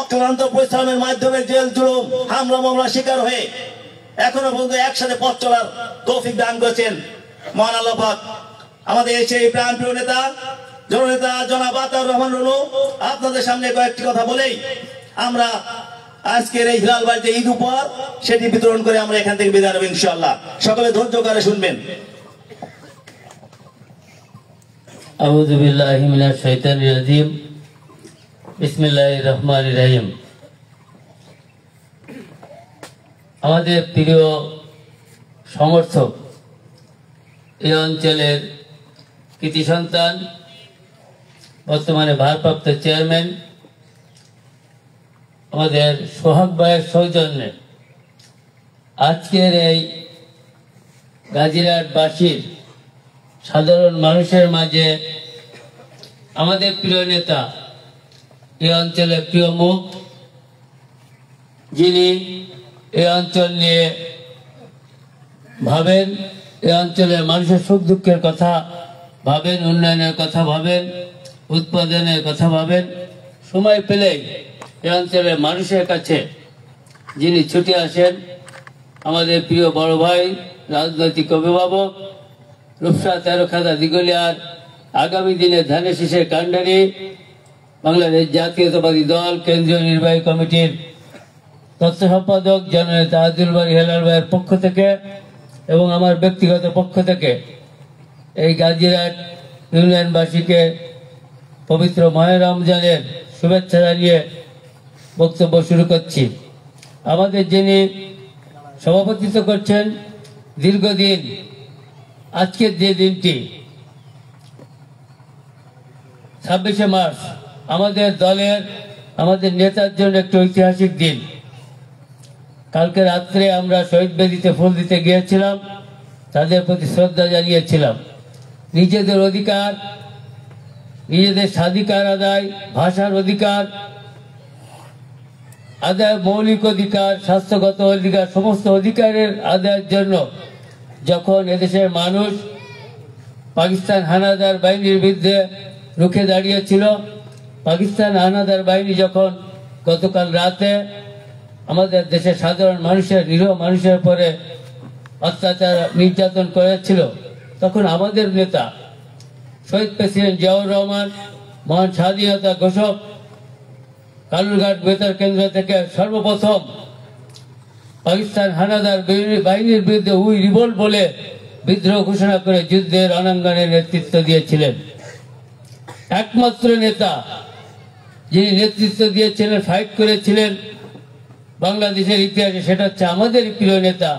অক্লান্ত পরিশ্রমের মাধ্যমে জেল জুলুম হামলা মামলা শিকার হয়ে এখনো পর্যন্ত একসাথে পথ চলার তৌফিক দান করেছেন মহান আল্লাহ পাক আমাদের সেই প্রাণপ্রিয় নেতা জননেতা জনাব আতাউর রহমান রুনু আপনাদের সামনে কয়েকটি কথা বলেই আমরা আজকের এই হিলাল বাড়িতে ঈদ উপহার সেটি বিতরণ করে আমরা এখান থেকে বিদায় নেব ইনশাআল্লাহ। সকলে ধৈর্য করে শুনবেন। আউযু বিল্লাহি মিনাশ শাইতানির রাজিম। বিসমিল্লাহির রহমানির রহিম। আমাদের প্রিয় সমর্থক, এই অঞ্চলের কৃতি সন্তান, বর্তমানে ভারপ্রাপ্ত চেয়ারম্যান আমাদের সোহাগ ভাইয়ের সৌজন্যে আজকের এই গাজীরহাটবাসীর সাধারণ মানুষের মাঝে আমাদের প্রিয় নেতা, এই অঞ্চলের প্রিয় মুখ, যিনি এই অঞ্চল নিয়ে ভাবেন, এই অঞ্চলের মানুষের সুখ দুঃখের কথা ভাবেন, উন্নয়নের কথা ভাবেন, উৎপাদনের কথা ভাবেন, সময় পেলেই এই অঞ্চলের মানুষের কাছে যিনি ছুটে আসেন, আমাদের প্রিয় বড় ভাই, রাজনৈতিক অভিভাবক, রূপসা তেরোখাদা দিগলিয়ার আগামী দিনে ধানের শীষের কাণ্ডারি, বাংলাদেশ জাতীয়তাবাদী দল কেন্দ্রীয় নির্বাহী কমিটির তথ্য সম্পাদক জননেতা আদিল বাড়ি হেলাল ভাইয়ের পক্ষ থেকে এবং আমার ব্যক্তিগত পক্ষ থেকে এই গাজীরহাট ইউনিয়নবাসীকে পবিত্র মাহে রমজানের শুভেচ্ছা জানিয়ে বক্তব্য শুরু করছি। আমাদের যিনি সভাপতিত্ব করছেন দীর্ঘদিন, আজকের যে দিনটি 26শে মার্চ আমাদের দলের, আমাদের নেতার জন্য একটি ঐতিহাসিক দিন। কালকে রাত্রে আমরা শহীদ বেদিতে ফুল দিতে গিয়েছিলাম, তাদের প্রতি শ্রদ্ধা জানিয়েছিলাম। নিজেদের অধিকার, নিজেদের স্বাধিকার আদায়, ভাষার অধিকার আদায়, মৌলিক অধিকার, স্বাস্থ্যগত অধিকার, সমস্ত অধিকারের আদায়ের জন্য যখন এদেশের মানুষ পাকিস্তান হানাদার বাহিনীর বিরুদ্ধে রুখে দাঁড়িয়েছিল, পাকিস্তান হানাদার বাহিনী যখন গতকাল রাতে আমাদের দেশের সাধারণ মানুষের, নিরীহ মানুষের উপরে অত্যাচার নির্যাতন করেছিল, তখন আমাদের নেতা শহীদ প্রেসিডেন্ট জিয়াউর রহমান, মহান স্বাধীনতা ঘোষক, কালুরঘাট বেতার কেন্দ্র থেকে সর্বপ্রথম পাকিস্তান হানাদার বাহিনীর বিরুদ্ধে উই রিভোল্ট বলে বিদ্রোহ ঘোষণা করে যুদ্ধের রণাঙ্গনে নেতৃত্ব দিয়েছিলেন। একমাত্র নেতা যিনি নেতৃত্ব দিয়েছিলেন, ফাইট করেছিলেন বাংলাদেশের ইতিহাসে, সেটা হচ্ছে আমাদের প্রিয় নেতা,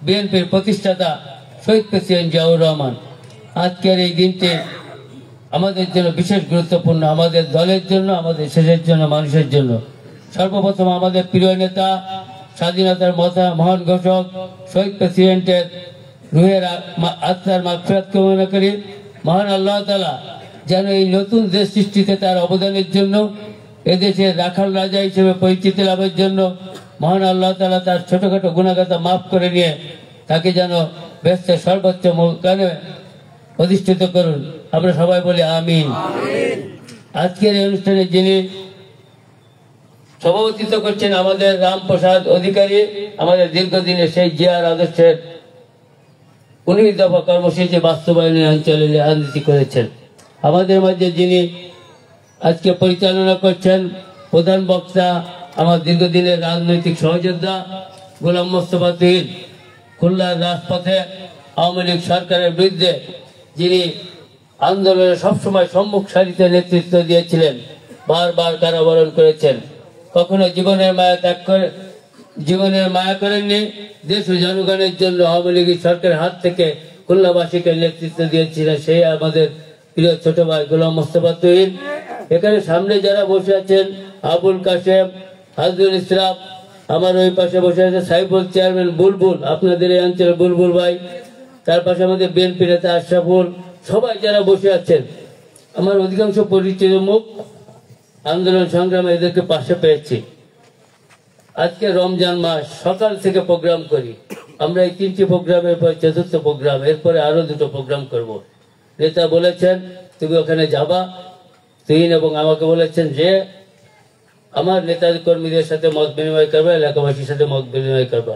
বিএনপির প্রতিষ্ঠাতা শহীদ প্রেসিডেন্ট জিয়াউর রহমান। আজকের এই দিনটি আমাদের জন্য বিশেষ গুরুত্বপূর্ণ, আমাদের দলের জন্য, আমাদের দেশের জন্য, মানুষের জন্য। সর্বপ্রথম আমাদের প্রিয় নেতা, স্বাধীনতার মহান ঘোষক শহীদ প্রেসিডেন্টের রুহের আত্মার মাগফিরাত কামনা করি। মহান আল্লাহ তাআলা যেন এই নতুন দেশ সৃষ্টিতে তার অবদানের জন্য, এদেশের রাখাল রাজা হিসেবে পরিচিতি লাভের জন্য মহান আল্লাহ তাআলা তার ছোটখাটো গুণাগাতা মাফ করে নিয়ে তাকে যেন বেহেশতের সর্বোচ্চ মুকামে অধিষ্ঠিত করুন। আমরা সবাই বলি আমিন। আজকের এই অনুষ্ঠানে যিনি সভাপতিত্ব করছেন আমাদের রামপ্রসাদ অধিকারী, আমাদের দীর্ঘদিনের সেই জিয়ার আদর্শের 19 দফা কর্মসূচি বাস্তবায়নের অঞ্চলে রাজনীতি করেছেন। আমাদের মাঝে যিনি আজকে পরিচালনা করছেন প্রধান বক্তা, আমার দীর্ঘদিনের রাজনৈতিক সহযোদ্ধা গোলাম মোস্তফা তুহিন, খুলনার রাজপথে আওয়ামী লীগ সরকারের বিরুদ্ধে যিনি আন্দোলনে সবসময় সম্মুখ সারিতে নেতৃত্ব দিয়েছিলেন, বারবার কারাবরণ করেছেন, কখনো জীবনের মায়া ত্যাগ করে, জীবনের মায়া করেননি, দেশ ও জনগণের জন্য আওয়ামী লীগ সরকারের হাত থেকে খুলনাবাসীকে নেতৃত্ব দিয়েছিলেন সেই আমাদের প্রিয় ছোট ভাই গোলাম মোস্তফা তুহিন। এখানে সামনে যারা বসে আছেন, আবুল কাশেম, হাজরুল ইসলাম, আমার ওই পাশে বসে আছে সাইফুল চেয়ারম্যান বুলবুল, আপনাদের এই অঞ্চলের বুলবুল ভাই, তার পাশে আমাদের বিএনপি নেতা আশরাফুল, সবাই যারা বসে আছেন, আমার অধিকাংশ পরিচিত মুখ, আন্দোলন সংগ্রামে এদেরকে পাশে পেয়েছি। আজকে রমজান মাস, সকাল থেকে প্রোগ্রাম করি আমরা, এই 3টি প্রোগ্রামের পর 4র্থ প্রোগ্রাম, এরপরে আরো 2টো প্রোগ্রাম করব। নেতা বলেছেন তুমি ওখানে যাবা, তুহিন এবং আমাকে বলেছেন যে আমার নেতা কর্মীদের সাথে মত বিনিময় করবা, এলাকাবাসীর সাথে মত বিনিময় করবা।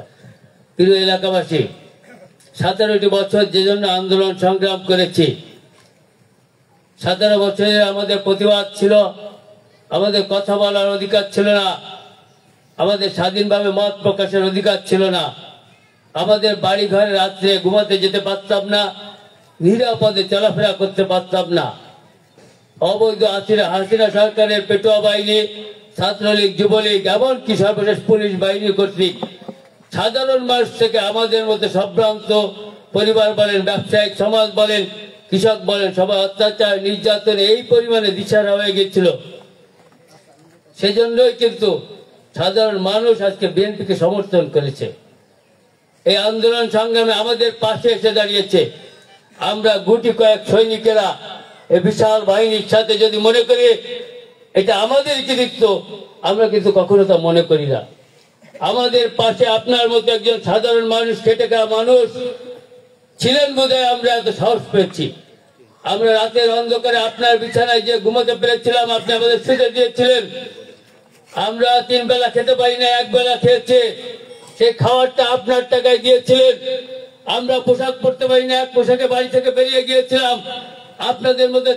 প্রিয় এলাকাবাসী, 17টি বছর যে জন্য আন্দোলন সংগ্রাম করেছি। 17 বছরে আমাদের প্রতিবাদ ছিল, আমাদের কথা বলার অধিকার ছিল না, আমাদের স্বাধীনভাবে মত প্রকাশের অধিকার ছিল না, আমাদের বাড়ি ঘরে রাত্রে ঘুমাতে যেতে পারতাম না, নিরাপদে চলাফেরা করতে পারতাম না। অবৈধ হাসিনা সরকারের পেটুয়া বাহিনী, ছাত্রলীগ, যুবলীগ, এমনকি সর্বশেষ পুলিশ বাহিনী কর্তৃক সাধারণ মানুষ থেকে আমাদের মধ্যে সম্ভ্রান্ত পরিবার বলেন, ব্যবসায়িক সমাজ বলেন, কৃষক বলেন, সবাই অত্যাচার নির্যাতনে এই পরিমাণে দিশাহারা হয়ে গেছিল। সেজন্যই কিন্তু সাধারণ মানুষ আজকে বিএনপিকে সমর্থন করেছে। এই আন্দোলন সংগ্রামে আমাদের পাশে এসে দাঁড়িয়েছে। আমরা গুটি কয়েক সৈনিকেরা এই বিশাল বাহিনীর সাথে যদি মনে করি এটা আমাদের কৃতিত্ব, আমরা কিন্তু কখনো তা মনে করি না। আমাদের পাশে আপনার মতো একজন সাধারণ মানুষ, খেটে খাওয়া মানুষ ছিলেন বোধহয় আমরা এত সাহস পেয়েছি। আমরা রাতের অন্ধকারে আপনার বিছানায় যে ঘুমাতে পেরেছিলাম, আপনি আমাদের শুতে দিয়েছিলেন। আমরা 3 বেলা খেতে পারি না, 1 বেলা খেয়েছে, সেই খাবারটা আপনার টাকায় দিয়েছিলেন। আমরা পোশাক পরতে পারি না, 1 পোশাকে বাড়ি থেকে বেরিয়ে গিয়েছিলাম। আপনাদের মধ্যে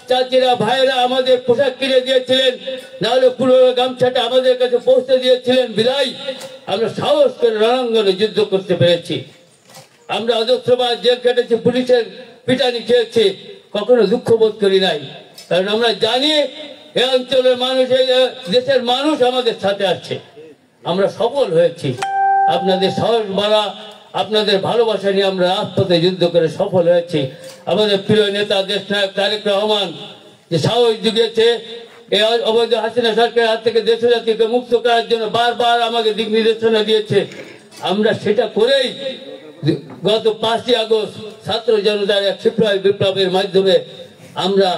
চাচিরা, ভাইরা আমাদের পোশাক কিনে দিয়েছিলেন, নাহলে পুরো গামছাটা আমাদের কাছে পৌঁছে দিয়েছিলেন। বিদায় আমরা সাহস করে রণাঙ্গনে যুদ্ধ করতে পেরেছি। আমরা অজস্রবার জেল কেটেছি, পুলিশের পিটানি খেয়েছি, কখনো দুঃখ বোধ করি নাই। কারণ আমরা জানি এই অঞ্চলের মানুষ, এই দেশের মানুষ আমাদের সাথে আছে। আমরা সফল হয়েছি। আপনাদের সাহস বাড়া, আপনাদের ভালোবাসা নিয়ে আমরা রাজপথে যুদ্ধ করে সফল হয়েছি। আমাদের প্রিয় নেতা দেশনায়ক তারেক রহমান যে সাহস জুগিয়েছে, এই অবৈধ হাসিনা সরকারের হাত থেকে দেশ জাতিকে মুক্ত করার জন্য বারবার আমাকে দিক নির্দেশনা দিয়েছে। আমরা সেটা করেই গত 5ই আগস্ট ছাত্র জনতার এক সিপাহী বিপ্লবের মাধ্যমে আমরা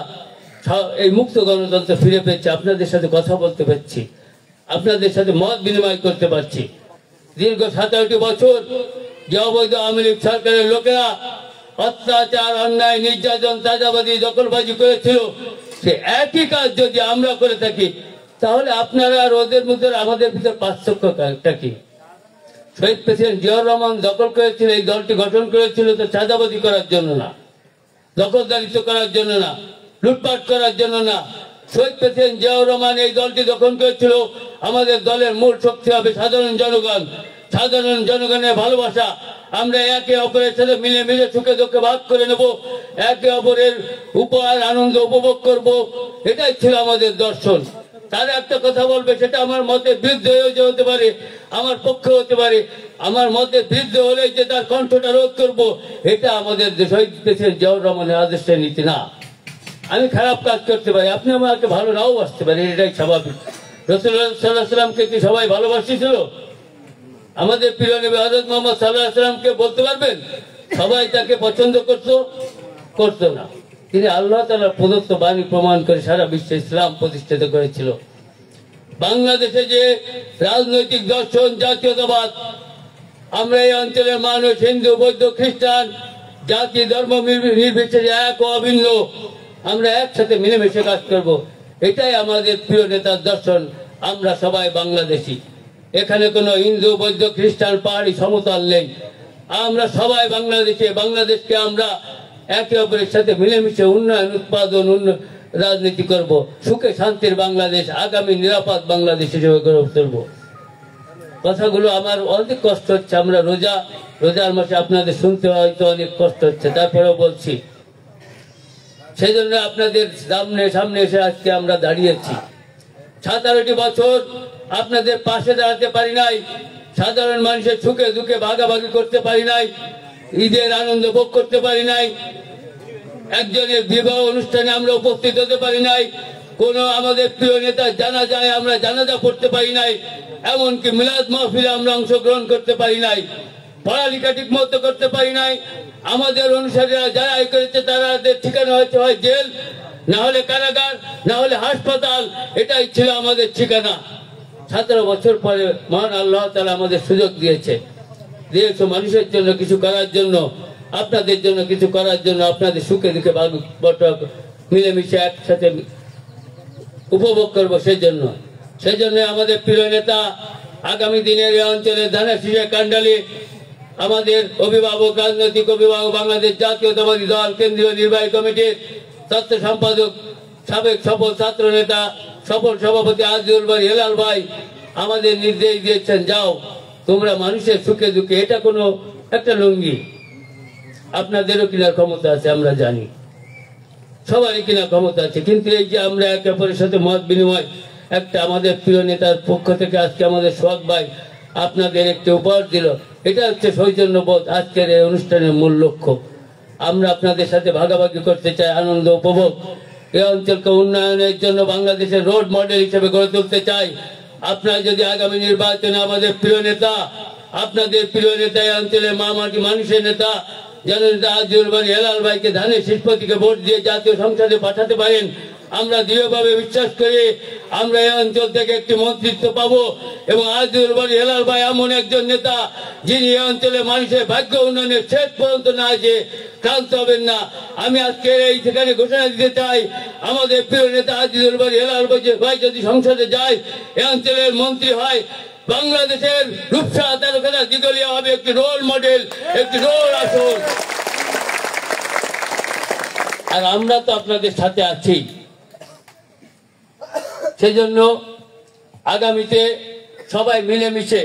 এই মুক্ত গণতন্ত্র ফিরে পেয়েছি। আপনাদের সাথে কথা বলতে পারছি, আপনাদের সাথে মত বিনিময় করতে পারছি। দীর্ঘ 17টি বছর যে অবৈধ আওয়ামী লীগ সরকারের লোকেরা অত্যাচার, অন্যায়, নির্যাতন, চাঁদাবাজি, দখলবাজি করেছিল, সে একই কাজ যদি আমরা করে থাকি, তাহলে আপনারা আর ওদের মধ্যে আমাদের ভিতরে পার্থক্যটা কি? শহীদ প্রেসিডেন্ট জিয়াউর রহমান দখল করেছিল, এই দলটি গঠন করেছিল তো চাঁদাবাজি করার জন্য না, দখলদারিত্ব করার জন্য না, লুটপাট করার জন্য না। শহীদ প্রেসিডেন্ট জিয়াউর রহমান এই দলটি দখল করেছিল, আমাদের দলের মূল শক্তি হবে সাধারণ জনগণ, সাধারণ জনগণের ভালোবাসা। আমরা একে অপরের সাথে মিলে সুখে দুঃখে ভাগ করে নেব, একে অপরের উপহার আনন্দ উপভোগ করব, এটাই ছিল আমাদের দর্শন। তারা একটা কথা বলবে, সেটা আমার মতের বিরুদ্ধে হতে পারে, আমার পক্ষে হতে পারে। আমার মতের বিরুদ্ধে হলে যে তার কণ্ঠটা রোধ করব, এটা আমাদের শহীদ প্রেসিডেন্ট জিয়াউর রহমানের আদর্শের নীতি না। আমি খারাপ কাজ করতে পারি, আপনি আমাকে ভালো নাও বাসতে পারেন, এটাই স্বাভাবিক। রাসূলুল্লাহ সাল্লাল্লাহু আলাইহি ওয়াসাল্লামকে কি সবাই ভালোবাসিছিল? আমাদের প্রিয় নবী হযরত মুহাম্মদ সাল্লাল্লাহু আলাইহি ওয়াসাল্লামকে বলতে পারবেন সবাই তাকে পছন্দ করতো না? তিনি আল্লাহ তাআলার প্রদত্ত বাণী প্রমাণ করে সারা বিশ্বে ইসলাম প্রতিষ্ঠিত করেছিল। বাংলাদেশে যে রাজনৈতিক দর্শন, জাতীয়তাবাদ, আমরা এই অঞ্চলের মানুষ হিন্দু, বৌদ্ধ, খ্রিস্টান, জাতি, ধর্ম নির্বিশেষে এক ও অভিন্ন, আমরা একসাথে মিলেমিশে কাজ করব, এটাই আমাদের প্রিয় নেতার দর্শন। আমরা সবাই বাংলাদেশি, এখানে কোনো হিন্দু, বৌদ্ধ, খ্রিস্টান, পাহাড়ি সমতল নেই। আমরা সবাই বাংলাদেশে। বাংলাদেশকে আমরা একে অপরের সাথে মিলেমিশে উন্নয়ন, উৎপাদন, রাজনীতি করব, সুখে শান্তির বাংলাদেশ, আগামী নিরাপদ বাংলাদেশ হিসেবে গড়ে তুলব। কথাগুলো আমার অনেক কষ্ট হচ্ছে, আমরা রোজার মাসে আপনাদের শুনতে হয়তো অনেক কষ্ট হচ্ছে, তারপরেও বলছি। সেই জন্য আপনাদের সামনে এসে আজকে আমরা দাঁড়িয়েছি। 17টি বছর আপনাদের পাশে দাঁড়াতে পারি নাই, সাধারণ মানুষের সুখে দুঃখে ভাগাভাগি করতে পারি নাই, ঈদের আনন্দ ভোগ করতে পারি নাই, একজনের বিবাহ অনুষ্ঠানে আমরা উপস্থিত হতে পারি নাই, কোন আমাদের প্রিয় নেতা জানাজায় আমরা জানাজা পড়তে পারি নাই, এমনকি মিলাদ মাহফিলে আমরা অংশগ্রহণ করতে পারি নাই, পড়ালেখা ঠিক মতো করতে পারি নাই। আমাদের অনুসারীরা যারা করেছে তাদের ঠিকানা হয়েছে হয় জেল, না হলে কারাগার, না হলে হাসপাতাল, এটাই ছিল আমাদের ঠিকানা। 17 বছর পরে মহান আল্লাহ তাআলা আমাদের সুযোগ দিয়েছে মানুষের জন্য কিছু করার জন্য, আপনাদের জন্য কিছু করার জন্য, আপনাদের সুখে দুঃখে মিলেমিশে একসাথে উপভোগ করবো। সেই জন্য আমাদের প্রিয় নেতা আগামী দিনের এই অঞ্চলের ধানের শীষের কান্ডালি আমাদের অভিভাবক, রাজনৈতিক অভিভাবক, বাংলাদেশ জাতীয়তাবাদী দল কেন্দ্রীয় নির্বাহী কমিটির তথ্য সম্পাদক, সাবেক সফল ছাত্র নেতা, সফল সভাপতি আজিজুল বারী হেলাল ভাই আমাদের নির্দেশ দিয়েছেন, যাও তোমরা মানুষের সুখে দুঃখে, এটা কোনো একটা লুঙ্গি আপনাদেরও কেনার ক্ষমতা আছে, আমরা জানি সবারই কেনার ক্ষমতা আছে, কিন্তু এই যে আমরা একে অপরের সাথে মত বিনিময়, একটা আমাদের প্রিয় নেতার পক্ষ থেকে আজকে আমাদের সোহাগ ভাই আপনাদের একটি উপহার দিল, এটা হচ্ছে সৌজন্যবোধ আজকের এই অনুষ্ঠানের মূল লক্ষ্য। আমরা আপনাদের সাথে ভাগাভাগি করতে চাই আনন্দ উপভোগ, এই অঞ্চলকে উন্নয়নের জন্য বাংলাদেশের রোড মডেল হিসেবে গড়ে তুলতে চাই। আপনারা যদি আগামী নির্বাচনে আমাদের প্রিয় নেতা, আপনাদের প্রিয় নেতা, এই অঞ্চলের মা মাটি মানুষের নেতা জননেতা আজিজুল বারী হেলাল ভাইকে ধানের শীষ প্রতীকে ভোট দিয়ে জাতীয় সংসদে পাঠাতে পারেন, আমরা দৃঢ়ভাবে বিশ্বাস করি আমরা এই অঞ্চল থেকে একটি মন্ত্রিত্ব পাবো এবং আজিজুল বারী হেলাল ভাই এমন একজন নেতা যিনি এই অঞ্চলের মানুষের ভাগ্য উন্নয়নের শেষ পর্যন্ত না যে ক্লান্ত হবেন না। আমি আজকে এই সেখানে ঘোষণা দিতে চাই, আমাদের প্রিয় নেতা আজিজুল বারী হেলাল ভাই যদি সংসদে যায়, এই অঞ্চলের মন্ত্রী হয়, বাংলাদেশের রূপসা তারকারা দিগলিয়া হবে একটি রোল মডেল, একটি রোল আসন। আর আমরা তো আপনাদের সাথে আছি, সেজন্য আগামীতে সবাই মিলেমিশে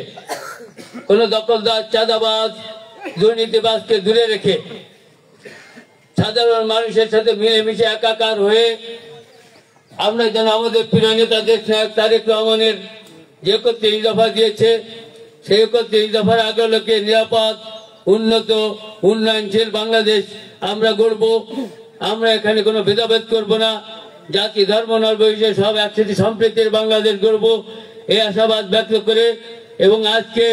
কোন দখলদার, চাঁদাবাজ, দুর্নীতিবাজকে দূরে রেখে সাধারণ মানুষের সাথে মিলেমিশে একাকার হয়ে আমরা যেন আমাদের প্রিয় নেতা দেশ নায়ক তারেক রহমানের যে 31 দফা দিয়েছে, সেই 31 দফার আলোকে নিরাপদ, উন্নত, উন্নয়নশীল বাংলাদেশ আমরা গড়ব। আমরা এখানে কোনো ভেদাভেদ করব না, জাতি ধর্ম নির্বিশেষে সব একসাথে সম্প্রীতির বাংলাদেশ গড়ব, এই আশাবাদ ব্যক্ত করে এবং আজকে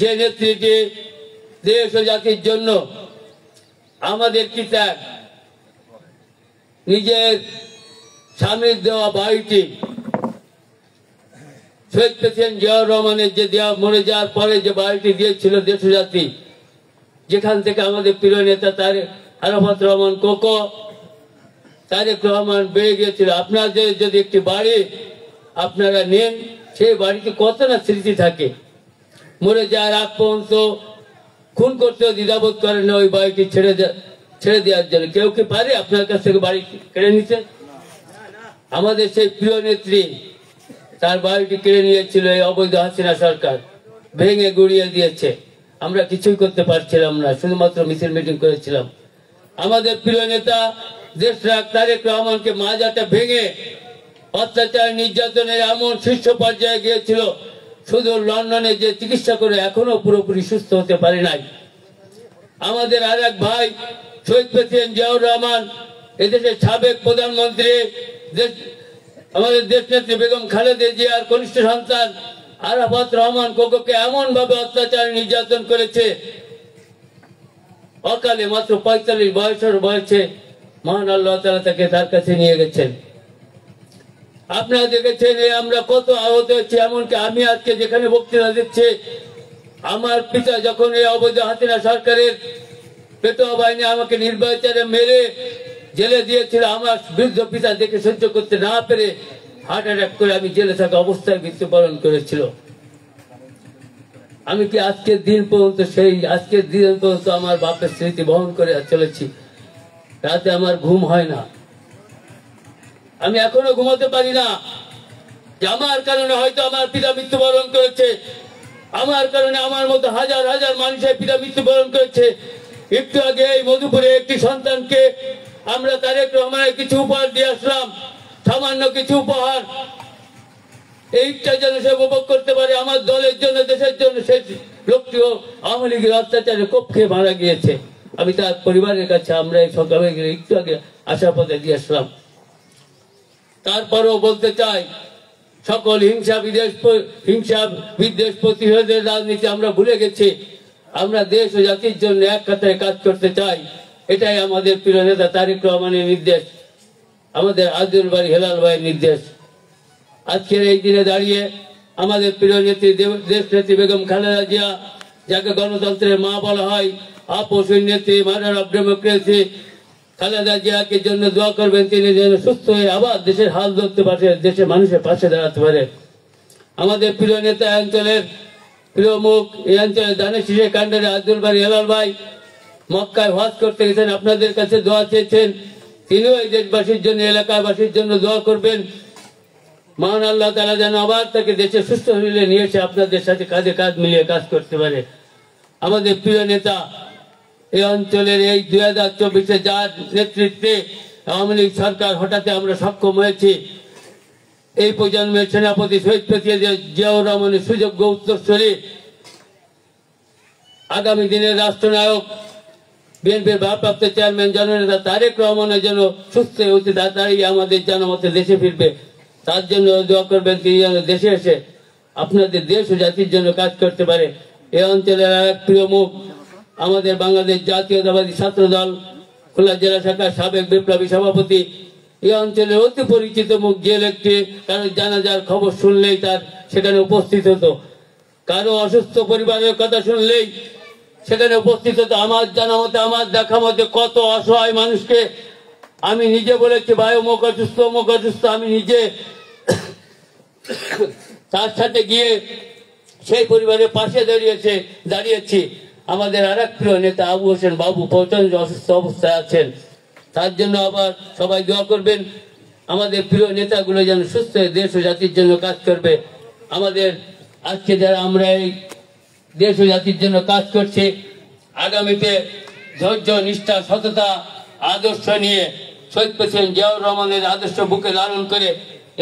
যে নেতৃত্বে দেশ ও জাতির জন্য আমাদের কি ত্যাগ, নিজের স্বামীর দেওয়া বাড়িটি শহীদ প্রেসিডেন্ট জিয়াউর রহমানের যে দেওয়া, মরে যাওয়ার পরে যে বাড়িটি দিয়েছিল দেশজাতি, যেখান থেকে আমাদের প্রিয় নেতা আরাফাত রহমান কোকো, তারেক রহমান বেড়ে গিয়েছিল। আপনাদের যদি একটি বাড়ি আপনারা নেন, সেই বাড়িতে কত না স্মৃতি থাকে, মরে যাওয়ার আগ পর্যন্ত খুন করতেও দ্বিধাবোধ করেন না ওই বাড়িটি ছেড়ে দেওয়ার জন্য। কেউ কি পারে আপনার কাছ থেকে বাড়ি কেড়ে নিতে? আমাদের সেই প্রিয় নেত্রী তার বাড়িটি কেড়ে নিয়েছিল এই অবৈধ হাসিনা সরকার, ভেঙে গুড়িয়ে দিয়েছে। আমরা কিছুই করতে পারছিলাম না, শুধুমাত্র মিছিল মিটিং করেছিলাম। আমাদের প্রিয় নেতা দেশনায়ক তারেক রহমানকে মাজাটা ভেঙে অত্যাচার নির্যাতনের এমন শীর্ষ পর্যায়ে গিয়েছিল, শুধু লন্ডনে যে চিকিৎসা করে এখনো পুরোপুরি সুস্থ হতে পারে নাই। আমাদের আর এক ভাই শহীদ প্রেসিডেন্ট জিয়াউর রহমান, এদেশের সাবেক প্রধানমন্ত্রী, আমাদের দেশনেত্রী বেগম খালেদা জিয়ার কনিষ্ঠ সন্তান আরাফাত রহমান কোকোকে এমন ভাবে অত্যাচার নির্যাতন করেছে, অকালে মাত্র 45 বয়সে মহান আল্লাহ তাআলা তাকে তার কাছে নিয়ে গেছেন। আপনারা দেখেছেন আমরা কত আহত হয়েছি, এমনকি আমি আজকে যেখানে বক্তৃতা দিচ্ছি, আমার পিতা যখন এই অবৈধ হাসিনা সরকারের পেটোয়া বাহিনী আমাকে নির্বাচনে মেরে জেলে দিয়েছিল, আমার বৃদ্ধ পিতা দেখে সহ্য করতে না পেরে হার্ট অ্যাটাক করে আমি জেলে থাকা অবস্থায় মৃত্যুবরণ করেছিল। আমি কি আজকের দিন পর্যন্ত আমার বাপের স্মৃতি বহন করে চলেছি। রাতে আমার ঘুম হয় না, আমি এখনো ঘুমাতে পারি না যে আমার কারণে হয়তো আমার পিতা মৃত্যুবরণ করেছে, আমার কারণে আমার মতো হাজার হাজার মানুষের পিতা মৃত্যুবরণ করেছে। একটু আগে এই মধুপুরে একটি সন্তানকে আমরা তারেক রহমানের কিছু উপহার দিয়ে আসলাম, সামান্য কিছু উপহার, এইটা যেন সে উপভোগ করতে পারে। আমার দলের জন্য, দেশের জন্য সেই লোকটিও আওয়ামী লীগের অত্যাচারে কোপ খেয়ে মারা গিয়েছে। আমি তার পরিবারের কাছে আমরা এই সকালে একটু আগে আসার পথে দিয়ে আসলাম। তারপরেও বলতে চাই, সকল হিংসা বিদ্বেষ প্রতিরোধের রাজনীতি আমরা ভুলে গেছি। আমরা দেশ ও জাতির জন্য এক কথায় কাজ করতে চাই, এটাই আমাদের প্রিয় নেতা তারেক রহমানের নির্দেশ, আমাদের আজিজুল বারী হেলাল ভাইয়ের নির্দেশ। আজকের এই দিনে দাঁড়িয়ে আমাদের প্রিয় নেত্রী দেশনেত্রী বেগম খালেদা জিয়া, যাকে গণতন্ত্রের মা বলা হয়, আপসহীন নেত্রী, মাদার অফ ডেমোক্রেসি, খালেদা জিয়াকে জন্য দোয়া করবেন, তিনি যেন সুস্থ হয়ে আবার দেশের হাল ধরতে পারে, দেশের মানুষের পাশে দাঁড়াতে পারে। আমাদের প্রিয় নেতা অঞ্চলের প্রিয় মুখ এই অঞ্চলে দানের শীষের কাণ্ডারে আব্দুল বারী হেলাল ভাই মক্কায় হজ করতে গেছেন, আপনাদের কাছে দোয়া চেয়েছেন। তিনিও এই দেশবাসীর জন্য, এলাকাবাসীর জন্য দোয়া করবেন। মহান আল্লাহ তাআলা যেন আবার তাকে দেশে সুস্থ শরীরে নিয়ে এসে আপনাদের সাথে কাঁধে কাঁধ মিলিয়ে কাজ করতে পারে। আমাদের প্রিয় নেতা এই অঞ্চলের এই 2024-এ যার নেতৃত্বে আওয়ামী লীগ সরকার হঠাৎ আমরা সক্ষম হয়েছি, এই প্রজন্মের সেনাপতি শহীদ প্রেসিডেন্ট জিয়াউর রহমানের সুযোগ্য উত্তরসূরি, আগামী দিনের রাষ্ট্রনায়ক বিএনপির ভারপ্রাপ্ত চেয়ারম্যান জননেতা তারেক রহমানের জন্য সুস্থ অতি তাড়াতাড়ি আমাদের জনমতে দেশে ফিরবে, তার জন্য দোয়া করবেন। তিনি যেন দেশে এসে আপনাদের দেশ ও জাতির জন্য কাজ করতে পারে। এই অঞ্চলের আর এক প্রিয় মুখ আমাদের বাংলাদেশ জাতীয়তাবাদী ছাত্র দল খুলনা জেলা শাখার সাবেক বিপ্লবী সভাপতি, এই অঞ্চলের অতি পরিচিত মুখ। যে ব্যক্তি কারো জানাজার খবর শুনলেই তার সেখানে উপস্থিত হতো, কারো অসুস্থ পরিবারের কথা শুনলেই সেখানে উপস্থিত হতো। আমার জানা মতে, আমার দেখা মতে কত অসহায় মানুষকে আমি নিজে বলেছি, ভাই অমুক অসুস্থ, অমুক অসুস্থ, আমি নিজে তার সাথে গিয়ে সেই পরিবারের পাশে দাঁড়িয়েছি। আমাদের আর এক প্রিয় নেতা আবু হোসেন বাবু প্রচন্ড অসুস্থ অবস্থায় আছেন, তার জন্য আবার সবাই দোয়া করবেন। আমাদের প্রিয় নেতাগুলো যেন সুস্থ হয়ে দেশ ও জাতির জন্য কাজ করবে। আমাদের আজকে যারা আমরা এই দেশ ও জাতির জন্য কাজ করছি, আগামীতে ধৈর্য, নিষ্ঠা, সততা, আদর্শ নিয়ে শহীদ প্রেসিডেন্ট জিয়াউর রহমানের আদর্শ বুকে লালন করে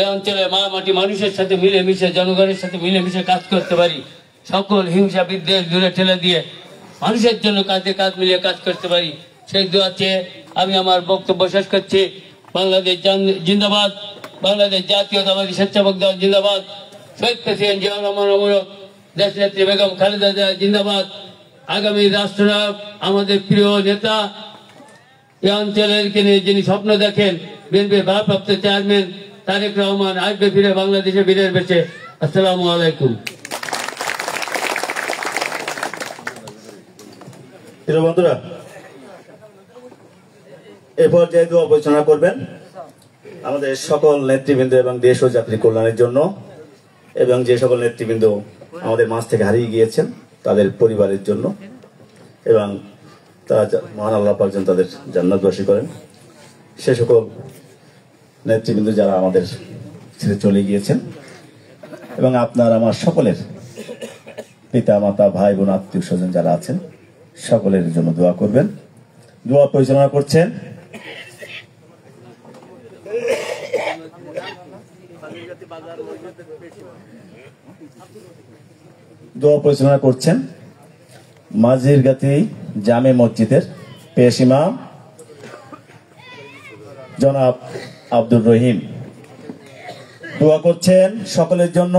এই অঞ্চলের মাটি মানুষের সাথে মিলেমিশে, জনগণের সাথে মিলেমিশে কাজ করতে পারি। সকল হিংসা বিদ্বেষ দূরে ঠেলে দিয়ে মানুষের জন্য কাঁধে কাঁধ মিলিয়ে কাজ করতে পারি, সেই দোয়া চেয়ে আমি আমার বক্তব্য শেষ করছি। বাংলাদেশ জিন্দাবাদ, বাংলাদেশ জাতীয়তাবাদী স্বেচ্ছাসেবক দল জিন্দাবাদ, শহীদ প্রেসিডেন্ট জিয়াউর রহমান অমরক, দেশনেত্রী বেগম খালেদা জিয়া জিন্দাবাদ। আগামী রাষ্ট্রনায়ক আমাদের প্রিয় নেতা, এই অঞ্চলের যিনি স্বপ্ন দেখেন বিএনপির ভারপ্রাপ্ত চেয়ারম্যান তারেক রহমান আসবে ফিরে বাংলাদেশে বীরের বেশে। আসসালামু আলাইকুম। প্রিয় বন্ধুরা, এরপর যে দোয়া পরিচালনা করবেন আমাদের সকল নেতৃবৃন্দ এবং দেশ ও জাতির কল্যাণের জন্য, এবং যে সকল নেতৃবৃন্দ আমাদের মাঝ থেকে হারিয়ে গিয়েছেন তাদের পরিবারের জন্য, এবং তারা মহান আল্লাহ পাক যেন তাদের জান্নাতবাসী করেন। সে সকল নেতৃবৃন্দ যারা আমাদের ছেড়ে চলে গিয়েছেন, এবং আপনার আমার সকলের পিতা মাতা ভাই বোন আত্মীয় স্বজন যারা আছেন সকলের জন্য দোয়া করবেন। দোয়া পরিচালনা করছেন মাঝিরগাতি জামে মসজিদের পেশ ইমাম জনাব আব্দুর রহিম। দোয়া করছেন সকলের জন্য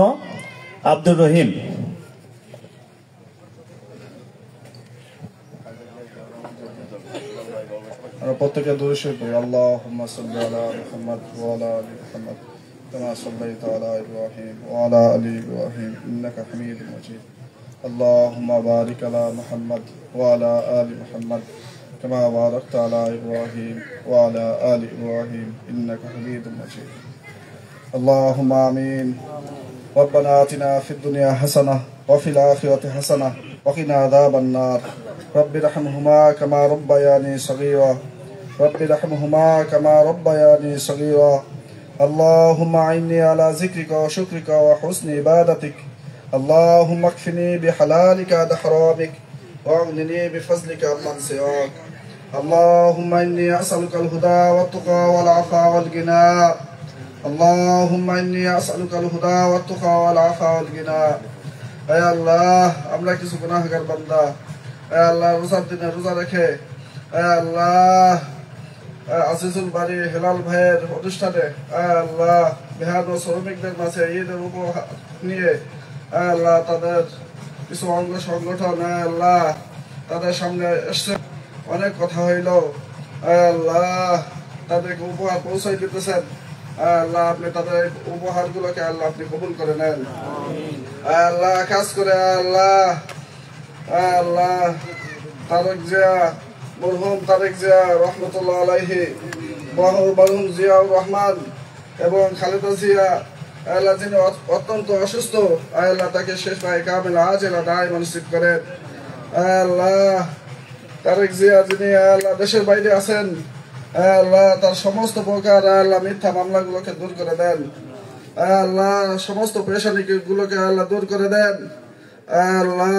আব্দুর রহিম। আমরা প্রত্যেকে দরুদ শরীফ পড়ি। আল্লাহুম্মা সাল্লি আলা মুহাম্মাদ ওয়া আলা আলি মুহাম্মাদ কামা সাল্লাইতা আলা ইব্রাহিম ওয়া আলা আলি ইব্রাহিম ইন্নাকা হামিদুম মাজিদ। আল্লাহুম্মা বারিক আলা মুহাম্মাদ ওয়া আলা আলি মুহাম্মাদ কামা বারাকতা আলা ইব্রাহিম ওয়া আলা আলি ইব্রাহিম ইন্নাকা হামিদুম মাজিদ। আল্লাহুম্মা আমিন। রব্বানা আতিনা ফিদ দুনিয়া হাসানাহ ওয়া ফিল আখিরাতি হাসানাহ ওয়া কিনা আযাবান নার। رب ارحمهما كما ربياني صغيرا رب ارحمهما كما ربياني صغيرا اللهم أعني على ذكرك وشكرك وحسن عبادتك اللهم اكفني بحلالك عن حرامك واغنني بفضلك عمن سواك اللهم إني أسألك الهدى والتقى والعفا والغنى اللهم إني أسألك الهدى والتقى والعفا والغنى يا الله আমরা কিছু গুনাহগার বান্দা, আল্লাহ রোজার দিনে রোজা রেখে আল্লাহ আজিজুল বাড়ি হেলাল ভাইয়ের অনুষ্ঠানে আল্লাহ বেহাদ ও শ্রমিকদের মাঝে ঈদের উপহার নিয়ে আল্লাহ তাদের কিছু অঙ্গ সংগঠন আল্লাহ তাদের সামনে এসছে, অনেক কথা হইল আল্লাহ তাদেরকে উপহার পৌঁছাই দিতেছেন। আল্লাহ আপনি তাদের উপহার গুলোকে আল্লাহ আপনি কবুল করে নেন। আল্লাহ কাজ করে আল্লাহ আল্লাহ তারেক জিয়া, মরহুম তারেক জিয়া রহমতুল্লাহ আলাইহি, মরহুম জিয়াউর রহমান এবং খালেদা জিয়া আল্লাহ যিনি অত্যন্ত অসুস্থ আল্লাহ তাকে শেষ পায় কামিলা আজেলা দায় নসিব করেন। আল্লাহ তারেক জিয়া যিনি আল্লাহ দেশের বাইরে আছেন আল্লাহ তার সমস্ত প্রকার আল্লাহ মিথ্যা মামলাগুলোকে দূর করে দেন। আল্লাহ সমস্ত পেশানিগুলোকে আল্লাহ দূর করে দেন। আল্লাহ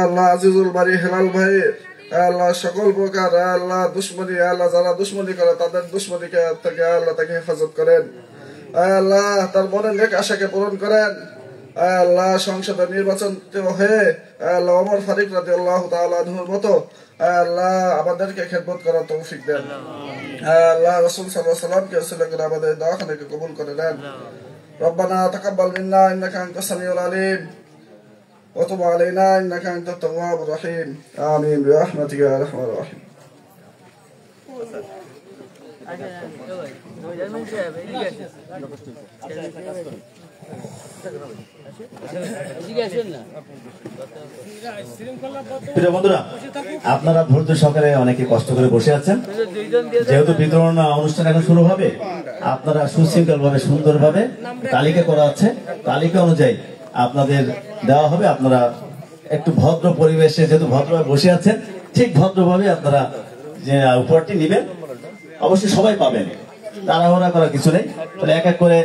আল্লাহ আজিজুল বাড়ি হেলাল ভাই আল্লাহ সকল প্রকার আল্লাহ দুশ্মনী আল্লাহ যারা দুশ্মনী করে তাদের দুশ্মনীকে থেকে আল্লাহ তাকে হেফাজত করেন। আল্লাহ তার মনের নেক আশাকে পূরণ করেন। আল্লাহ সংসদে নির্বাচন হয়ে আল্লাহ ওমর ফারুক রাদিয়াল্লাহু তাআলা আনহুর মতো আল্লাহ আমাদেরকে খেদমত করার তৌফিক দেন। আল্লাহ রাসূল সাল্লাল্লাহু আলাইহি ওয়াসাল্লামকে উসিলা করে আমাদের দোয়াখানাকে কবুল করে নেন। রব্বানা তাকাব্বাল মিন্না ইন্নাকা আনতাস সামিউল আলিম ওয়া তুব আলাইনা ইন্নাকা আনতাত তাওয়াবুর রহিম। আমিন বিরহমাতিকা ইয়া আরহামার রাহিম। প্রিয় বন্ধুরা, আপনারা ধৈর্য সহকারে অনেকে কষ্ট করে বসে আছেন। যেহেতু বিতরণ অনুষ্ঠান এখন শুরু হবে, আপনারা সুশৃঙ্খল ভাবে সুন্দরভাবে তালিকা করা আছে, তালিকা অনুযায়ী আপনাদের দেওয়া হবে। আপনারা একটু ভদ্র পরিবেশে যেহেতু ভদ্রভাবে বসে আছেন, ঠিক ভদ্রভাবে আপনারা যে উপহারটি নেবেন অবশ্যই সবাই পাবেন, তাড়াহুড়া করার কিছু নেই। তাহলে এক এক করে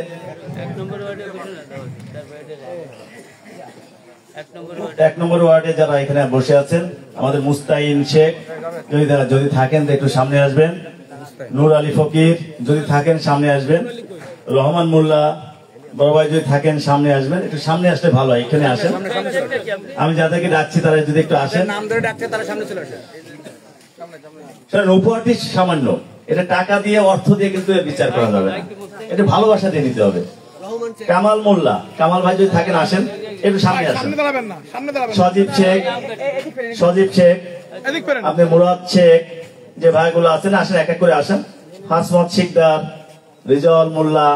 এক নম্বর ওয়ার্ডে যারা এখানে বসে আছেন, আমাদের মুস্তাইন শেখ যদি থাকেন একটু সামনে আসবেন। নূর আলী ফকির যদি থাকেন সামনে আসবেন। রহমান মোল্লা বড় ভাই যদি থাকেন সামনে আসবেন। একটু সামনে আসলে ভালো হয়, এখানে আসেন। আমি যাদেরকে ডাকছি তারা যদি একটু আসেন। উপহারটি সামান্য, এটা টাকা দিয়ে অর্থ দিয়ে কিন্তু বিচার করা যাবে না, এটা ভালোবাসা দিয়ে নিতে হবে। কামাল মোল্লা, কামাল ভাই যদি থাকেন আসেন, একটু সামনে আসেন। সজীব শেখ, আপনি মুরাদ শেখ, যে ভাইগুলো আছেন আসেন, এক এক করে আসেন। হাসমত শিকদার, রিজল মোল্লা,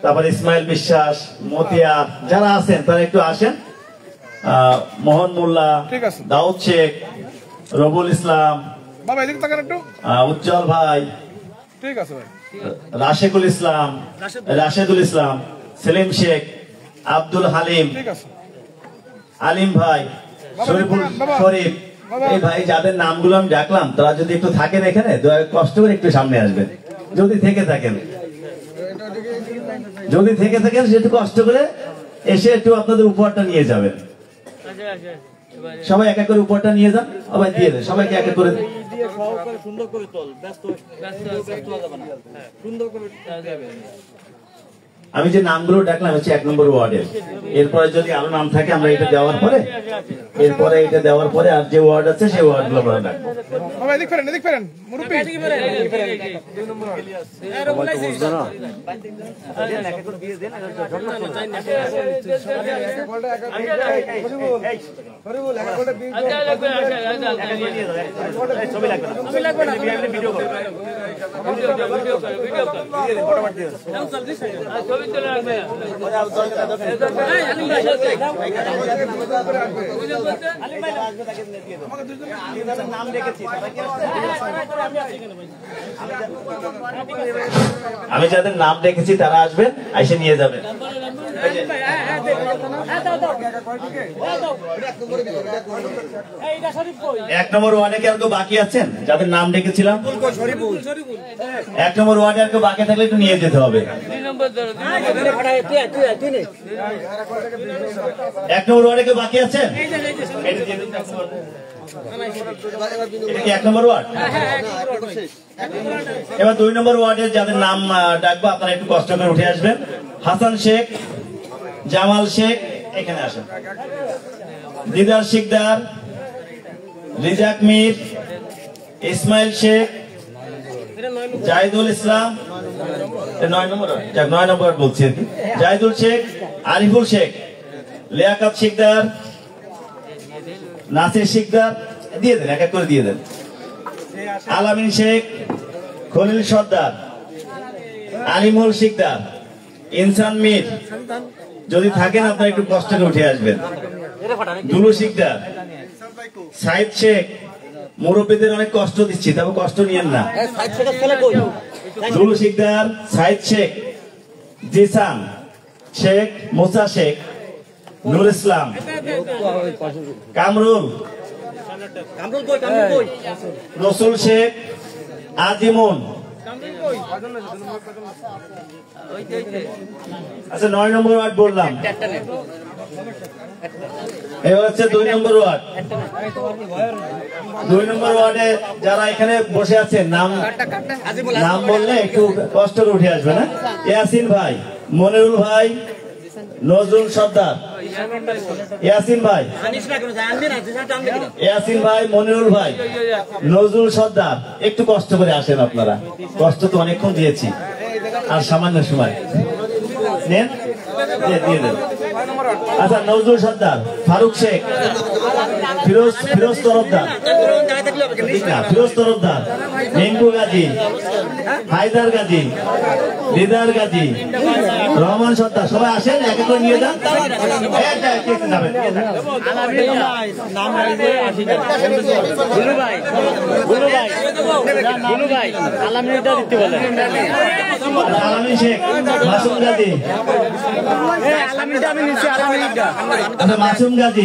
তারপর ইসমাইল বিশ্বাস, মতিয়ার, যারা আছেন তারা একটু আসেন। মোহন মোল্লা, দাউদ শেখ, রবুল ইসলাম, উজ্জ্বল ভাই, রাশেদুল ইসলাম, সেলিম শেখ, আব্দুল হালিম, আলিম ভাই, শরীফ, এই ভাই যাদের নামগুলো আমি ডাকলাম তারা যদি একটু থাকেন এখানে, কষ্ট করে একটু সামনে আসবেন। যদি থেকে থাকেন সেটা কষ্ট করে এসে একটু আপনাদের উপহারটা নিয়ে যাবেন। সবাই এক এক করে উপহারটা নিয়ে যান, সবাই দিয়ে দেন, সবাইকে এক এক করে আমি যে নামগুলো ডাকলাম হচ্ছে 1 নম্বর ওয়ার্ডের। এরপরে যদি আরো নাম থাকে আমরা এটা দেওয়ার পরে আর যে ওয়ার্ড আছে সেই ওয়ার্ড গুলো আমরা ডাকবো। আমি যাদের নাম রেখেছি তারা আসবেন, এসে নিয়ে যাবেন। 1 নম্বর ওয়ার্ডে কি আর কেউ বাকি আছেন যাদের নাম রেখেছিলাম? 1 নম্বর ওয়ার্ডে আর কেউ বাকি থাকলে একটু নিয়ে যেতে হবে। 1 নম্বর ওয়ার্ডে কেউ বাকি আছেন? 1 নম্বর ওয়ার্ড। এবার 2 নম্বর ওয়ার্ডের যাদের নাম ডাকবো আপনারা একটু কষ্ট করে উঠে আসবেন। হাসান শেখ, জামাল শেখ, এখানে আসেন। দিদার শিকদার, রিজাক মির, ইসমাইল শেখ, জাহিদুল ইসলাম, 9 নম্বর বলছি, জাহিদুল শেখ, আরিফুল শেখ, লিয়াকত শিকদার, নাসির শিকদার, দিয়ে দেন, এক এক করে দিয়ে দেন। আলামিন শেখ, খলিল সর্দার, আলিমুল শিকদার, ইনসান মির, যদি থাকেন আপনারা একটু কষ্ট করে উঠে আসবেন। দুলু শিকদার, সাইদ শেখ, মুরব্বীদের অনেক কষ্ট দিচ্ছি, তবে কষ্ট নিয়েন না। দুলু শিকদার, সাইদ শেখ, জিসান শেখ, মুসা শেখ, নুর ইসলাম, কামরুল, রসুল শেখ, আজিমুন। আচ্ছা 9 নম্বর ওয়ার্ড বললাম, এবার হচ্ছে 2 নম্বর ওয়ার্ড। 2 নম্বর ওয়ার্ডে যারা এখানে বসে আছেন নাম বললে একটু কষ্ট করে উঠে আসবে না। ইয়াসিন ভাই, মনিরুল ভাই, নজরুল সর্দার, ইয়াসিন ভাই, মনিরুল ভাই, নজরুল সর্দার। একটু কষ্ট করে আসেন আপনারা, কষ্ট তো অনেকক্ষণ দিয়েছি, আর সামান্য সময় নেন, দিয়ে দেন। আচ্ছা নজরুল সর্দার, ফারুক শেখ, ফিরোজ তরফদার, মেঙ্গু গাজী, হায়দার গাজী, দিদার গাজী, রহমান সর্দার। সবাই আসেন, এক এক করে নিয়ে যান। আলামিন শেখ, মাসুম গাজী, মাসুম গাজী।